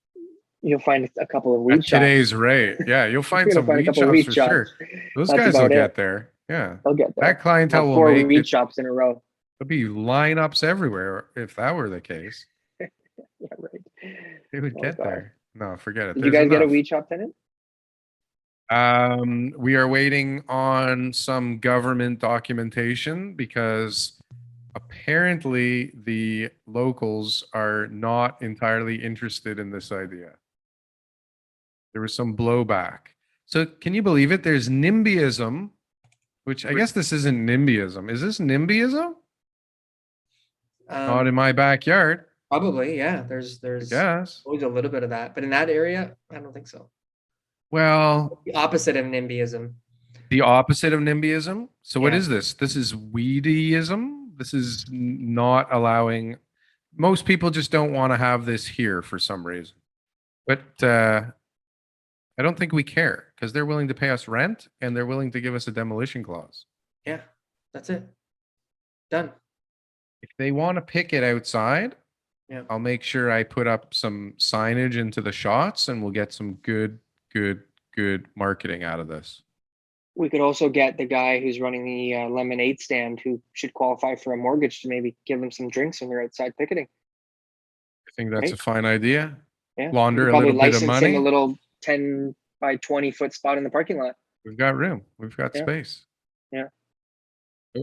You'll find a couple of weed At shops. today's rate. Yeah, you'll find You're gonna some find a weed couple of shops weed for shops. sure. Those That's guys will about get it. there. Yeah. They'll get there. That clientele About will 4 make weed it. shops in a row. There'll be lineups everywhere if that were the case. Yeah, right. They would Oh get God. there. No, forget it. Did you There's guys get a enough. weed shop tenant? We are waiting on some government documentation because apparently the locals are not entirely interested in this idea. There was some blowback. So can you believe it? There's NIMBYism, which I guess this isn't NIMBYism. Is this NIMBYism? Not in my backyard, Probably, yeah. I There's guess. always a little bit of that, but in that area, I don't think so. Well, The opposite of NIMBYism. the opposite of NIMBYism. So what Yeah. is this? This is weedyism. This is not allowing. Most people just don't want to have this here for some reason. But I don't think we care because they're willing to pay us rent and they're willing to give us a demolition clause. Yeah, that's it. Done. If they want to pick it outside, Yeah. I'll make sure I put up some signage into the shots and we'll get some good marketing out of this. We could also get the guy who's running the lemonade stand who should qualify for a mortgage to maybe give them some drinks when you're outside picketing. I think that's a Right. fine idea. Yeah. Launder You a probably little bit of license him money. a little 10 by 20 foot spot in the parking lot. We've got room. We've got Yeah. space. Yeah.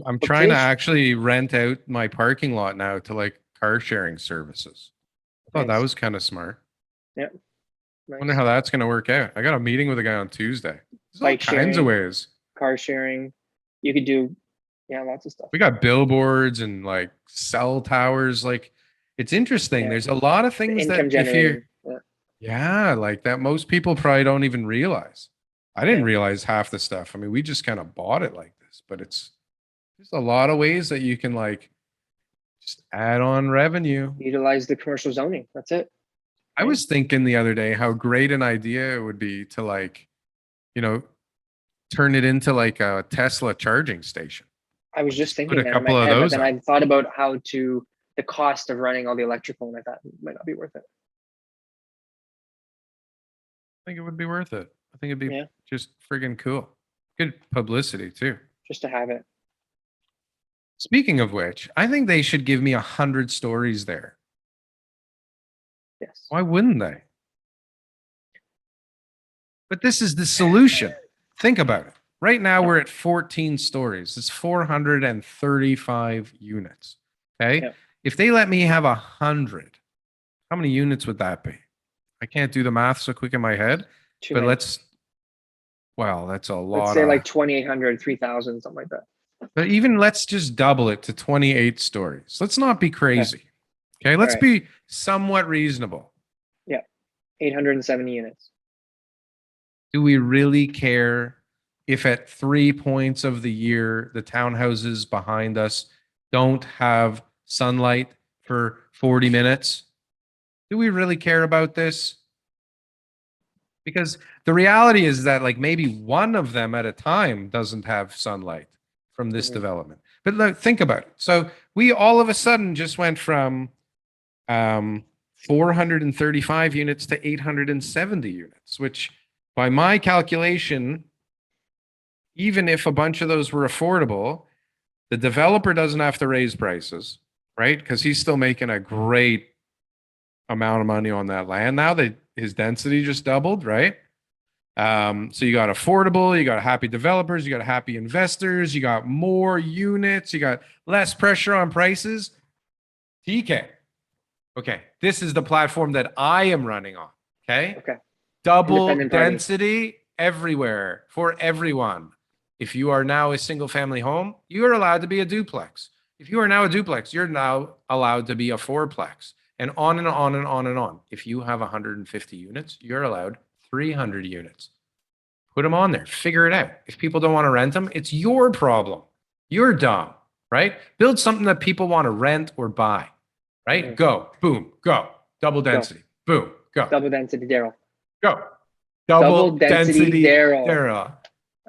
I'm But trying to kids- actually rent out my parking lot now to like car sharing services. I thought that Nice. was kind of smart. Yeah. Wonder Nice. how that's going to work out. I got a meeting with a guy on Tuesday. There's all Bike kinds of sharing. ways. Car sharing. You could do, lots of stuff. We got billboards and like cell towers. Like it's interesting. Yeah. There's a lot of things that Income if you, generating. yeah, like that most people probably don't even realize. I didn't Yeah. realize half the stuff. I mean, we just kind of bought it like this, but there's a lot of ways that you can like just add on revenue. Utilize the commercial zoning. That's it. I was thinking the other day how great an idea it would be to like, turn it into like a Tesla charging station. I was just Put thinking a that in couple my of head, but those then up. I thought about the cost of running all the electrical, and I thought it might not be worth it. I think it would be worth it. I think it'd be Yeah. just friggin' cool. Good publicity too. Just to have it. Speaking of which, I think they should give me 100 stories there. Yes. Why wouldn't they? But this is the solution. Think about it. Right now we're at 14 stories. It's 435 units. Okay. Yeah. If they let me have 100, how many units would that be? I can't do the math so quick in my head, Too but many. that's a lot. Let's say of, like 2,800, 3,000, something like that. But even let's just double it to 28 stories. Let's not be crazy. Okay, let's right. be somewhat reasonable. 870 units. Do we really care if at 3 points of the year the townhouses behind us don't have sunlight for 40 minutes? Do we really care about this? Because the reality is that like maybe one of them at a time doesn't have sunlight from this Mhm. development. But look, think about it. So we all of a sudden just went from 435 units to 870 units, which by my calculation, even if a bunch of those were affordable, the developer doesn't have to raise prices, right? Because he's still making a great amount of money on that land now that his density just doubled, right? So you got affordable, you got happy developers, you got happy investors, you got more units, you got less pressure on prices. TK. Okay, this is the platform that I am running on. Okay. Okay. Double Independent party. density everywhere for everyone. If you are now a single family home, you are allowed to be a duplex. If you are now a duplex, you're now allowed to be a fourplex, and on and on and on and on. If you have 150 units, you're allowed 300 units. Put them on there. Figure it out. If people don't want to rent them, it's your problem. You're dumb, right? Build something that people want to rent or buy, right? Mhm. Go, boom, go. Double density, boom, go, Double density, Daryl. go. Double density, Daryl. Daryl.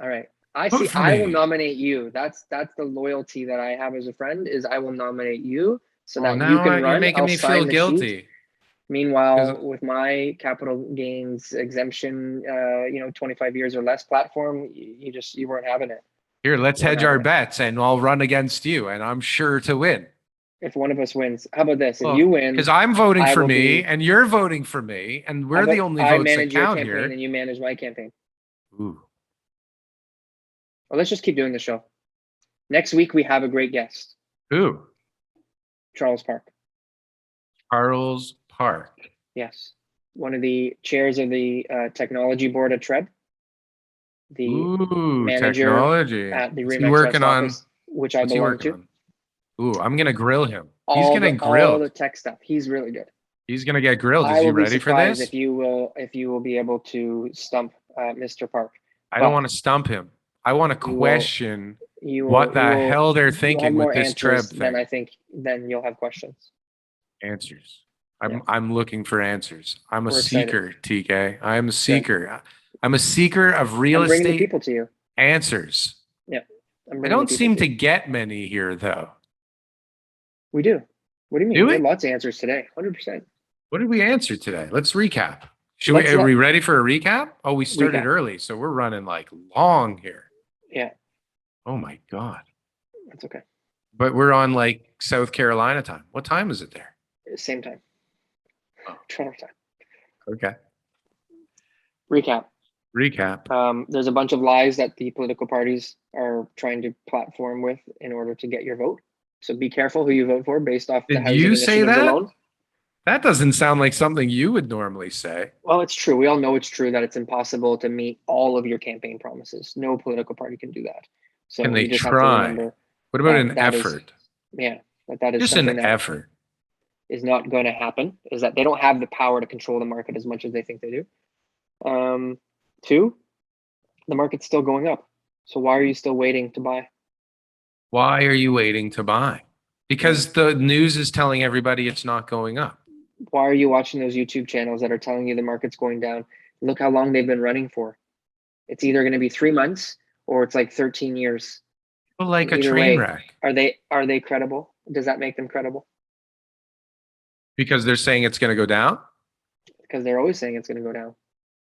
All right. I Vote see. for I will me. nominate you. That's the loyalty that I have as a friend. Is I will nominate you so Oh, that you now can you're run. making I'll me feel sign the sheet. guilty. Meanwhile, with my capital gains exemption, 25 years or less platform, you weren't having it. Here, let's Weren't hedge our having it. bets and I'll run against you and I'm sure to win. If one of us wins, how about this? If Well, you win, because I'm voting I for will me be- and you're voting for me and we're the only I votes that manage your count campaign here. and you manage my campaign. Ooh. Well, let's just keep doing the show. Next week we have a great guest, Who? Charles Park. Charles Park. Yes, one of the chairs of the technology board at TREB, the Ooh, manager technology. at the What's he Remax working West on? office, which I What's he belong working to. on? Ooh, I'm gonna grill him. He's All getting the all the grilled. tech stuff. He's really good. He's gonna get grilled. Is I he will be ready for surprised this? if you will be able to stump Mr. Park. I don't But want to stump him. I want to you will- question You will, what the you will, hell they're you'll have thinking with more this answers Treb than I thing. think. Then you'll have questions. Answers. Yeah. I'm looking for answers. I'm a We're excited. seeker, TK. I am a seeker. I'm a seeker of real I'm bringing the estate people to you. answers. Yeah, I'm I bringing don't the people seem to to you. get many here though. We do. What do you mean? Do We we? had lots of answers today. 100%. What did we answer today? Let's recap. Let's Are we ready for a recap? Oh, we started Recap. early, so we're running like long here. Yeah, Oh my God. that's okay. But we're on like South Carolina time. What time is it there? Same time. Oh. Toronto time. Okay. Recap. Recap. There's a bunch of lies that the political parties are trying to platform with in order to get your vote. So be careful who you vote for based off the Did housing you say initiatives that? alone. That doesn't sound like something you would normally say. Well, it's true. We all know it's true that it's impossible to meet all of your campaign promises. No political party can do that. So Can they you just have to try? remember What about that an that is- effort? that is Just something an that effort. is not going to happen. Is that they don't have the power to control the market as much as they think they do. Two, the market's still going up. So why are you still waiting to buy? Why are you waiting to buy? Because the news is telling everybody it's not going up. Why are you watching those YouTube channels that are telling you the market's going down? Look how long they've been running for. It's either going to be 3 months or it's like 13 years. Well, like a Either train way, wreck. Are they credible? Does that make them credible? Because they're saying it's going to go down. Because they're always saying it's going to go down.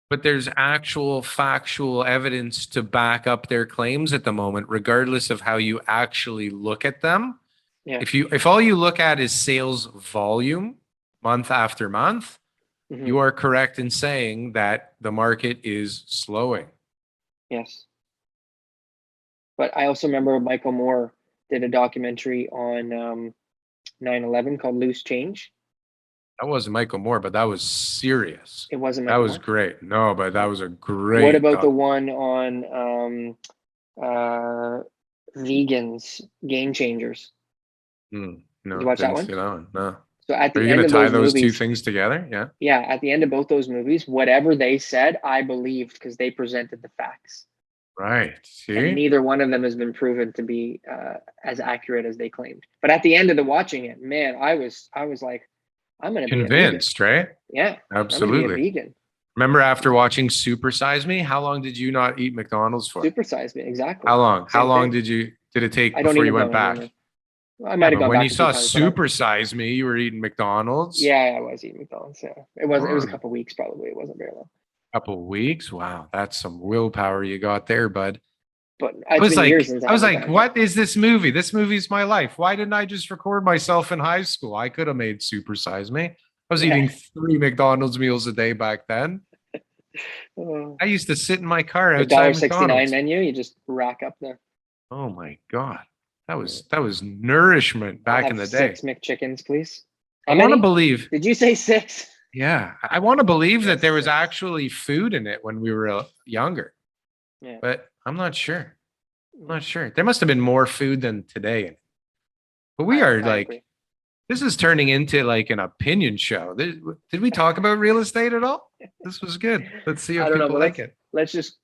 But there's actual factual evidence to back up their claims at the moment, regardless of how you actually look at them. Yeah. If all you look at is sales volume month after month, Mhm. you are correct in saying that the market is slowing. Yes. But I also remember Michael Moore did a documentary on 9/11 called Loose Change. That wasn't Michael Moore, but that was serious. It wasn't That Michael was Moore. great. No, but that was a great. What about the one on Vegans Game Changers. No, Did you watch that didn't one? see that one. No. So at Are the you end gonna of tie those those two movies, things together? Yeah. yeah, at the end of both those movies, whatever they said, I believed because they presented the facts. Right. And See? neither one of them has been proven to be as accurate as they claimed. But at the end of the watching it, man, I was like, I'm gonna be a vegan. Convinced, right? Yeah, I'm gonna Absolutely. be a vegan. Remember after watching Super Size Me, how long did you not eat McDonald's for? Supersize me, exactly. How long? How Same long thing. did it take I don't before you even went know back? anymore. I Yeah, might have but gone when back you a few saw times, but Super Size Me, you were eating McDonald's. yeah, I was eating McDonald's. Yeah, it was a On. couple weeks probably. It wasn't very long. Couple of weeks. Wow, that's some willpower you got there, bud. But I it's was been years like, since I was haven't like, done it. what is this movie? This movie's my life. Why didn't I just record myself in high school? I could have made Super Size Me. I was Yeah. eating 3 McDonald's meals a day back then. Oh, I used to sit in my car the outside $1.69 McDonald's. menu, you just rack up there. Oh my God. That was nourishment I'll back have in the day. 6 McChickens, please. I How want to many? believe, Did you say 6? yeah, I want to believe that Yes, there was yes. actually food in it when we were younger, Yeah. but I'm not sure. I'm not sure. There must have been more food than today in it. But we are I like, agree. this is turning into like an opinion show. Did we talk about real estate at all? This was good. Let's see I if don't know, people but like it. let's just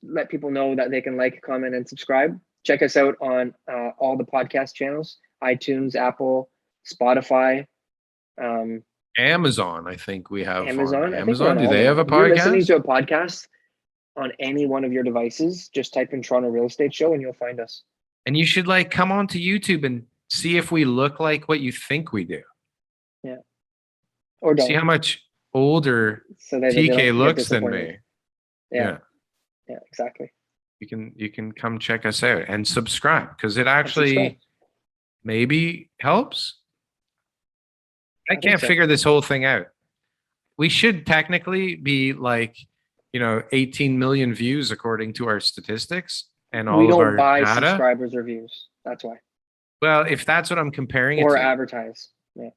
let people know that they can like, comment, and subscribe. Check us out on all the podcast channels: iTunes, Apple, Spotify, Amazon, I think we have Amazon. on I think we're Amazon. on Do all of they them. have a If you're listening podcast? to a podcast on any one of your devices, just type in Toronto Real Estate Show and you'll find us. And you should like come on to YouTube and see if we look like what you think we do. Yeah. Or See don't. how much older So that they don't TK get looks than disappointed. me. Yeah. Yeah, exactly. You can come check us out and subscribe because it And subscribe. actually maybe helps. I think can't so. figure this whole thing out. We should technically be like, 18 million views according to our statistics and all We of don't our buy data. subscribers or views. That's why. Well, if that's what I'm comparing it Or to, advertise. Yeah.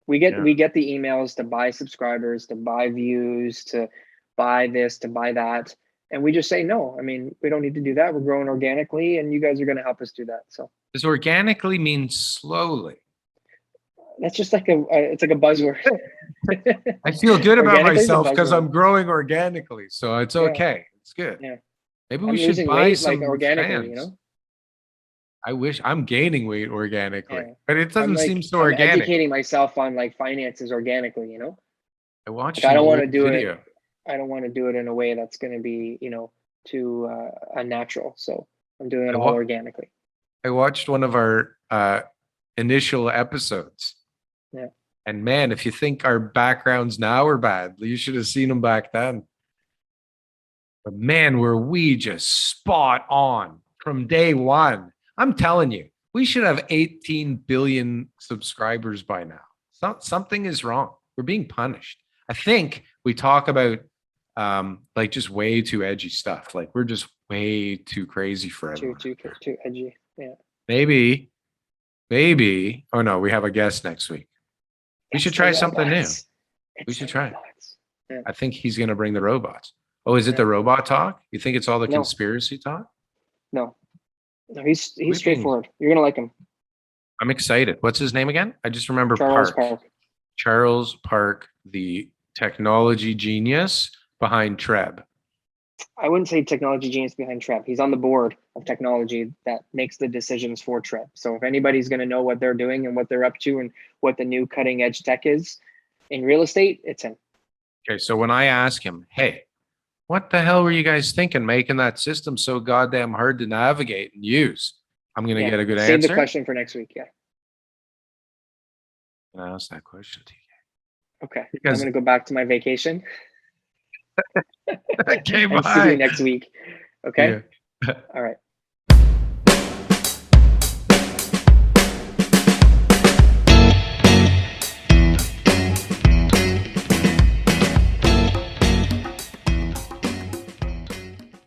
We get Yeah. we get the emails to buy subscribers, to buy views, to buy this, to buy that. And we just say no. I mean, we don't need to do that. We're growing organically and you guys are going to help us do that. So does organically mean slowly? that's just like it's like a buzzword. I feel good about Organically is a myself because buzzword. I'm growing organically. So it's Yeah. okay. It's good. Yeah. Maybe I'm we should losing buy weight some like organically, fans. you know? I wish I'm gaining weight organically, Yeah. but it doesn't I'm like, seem so I'm organic. educating myself on like finances organically, you know? I watched Like, I an don't want to old do video. it. I don't want to do it in a way that's going to be, too unnatural. So I'm doing it I all wa- organically. I watched one of our initial episodes. Yeah. And man, if you think our backgrounds now are bad, you should have seen them back then. But man, were we just spot on from day one. I'm telling you, we should have 18 billion subscribers by now. Something is wrong. We're being punished. I think we talk about like just way too edgy stuff. Like we're just way too crazy for everyone. Too edgy. Yeah. Maybe. Oh no, we have a guest next week. We should try something new. We should try. Yeah. I think he's going to bring the robots. Oh, is it Yeah. the robot talk? You think it's all the No. conspiracy talk? No, he's being- straightforward. You're gonna like him. I'm excited. What's his name again? I just remember Charles Park. Park. Charles Park, the technology genius behind Treb. I wouldn't say technology genius behind Treb. He's on the board of technology that makes the decisions for Treb. So if anybody's going to know what they're doing and what they're up to and what the new cutting edge tech is in real estate, it's him. Okay, so when I ask him, hey, what the hell were you guys thinking making that system so goddamn hard to navigate and use? I'm going to get a good Save answer. the question for next week. Yeah. Can I ask that question to you? Okay. Because- I'm going to go back to my vacation. Okay, And see bye. you next week. Okay. Yeah. All right.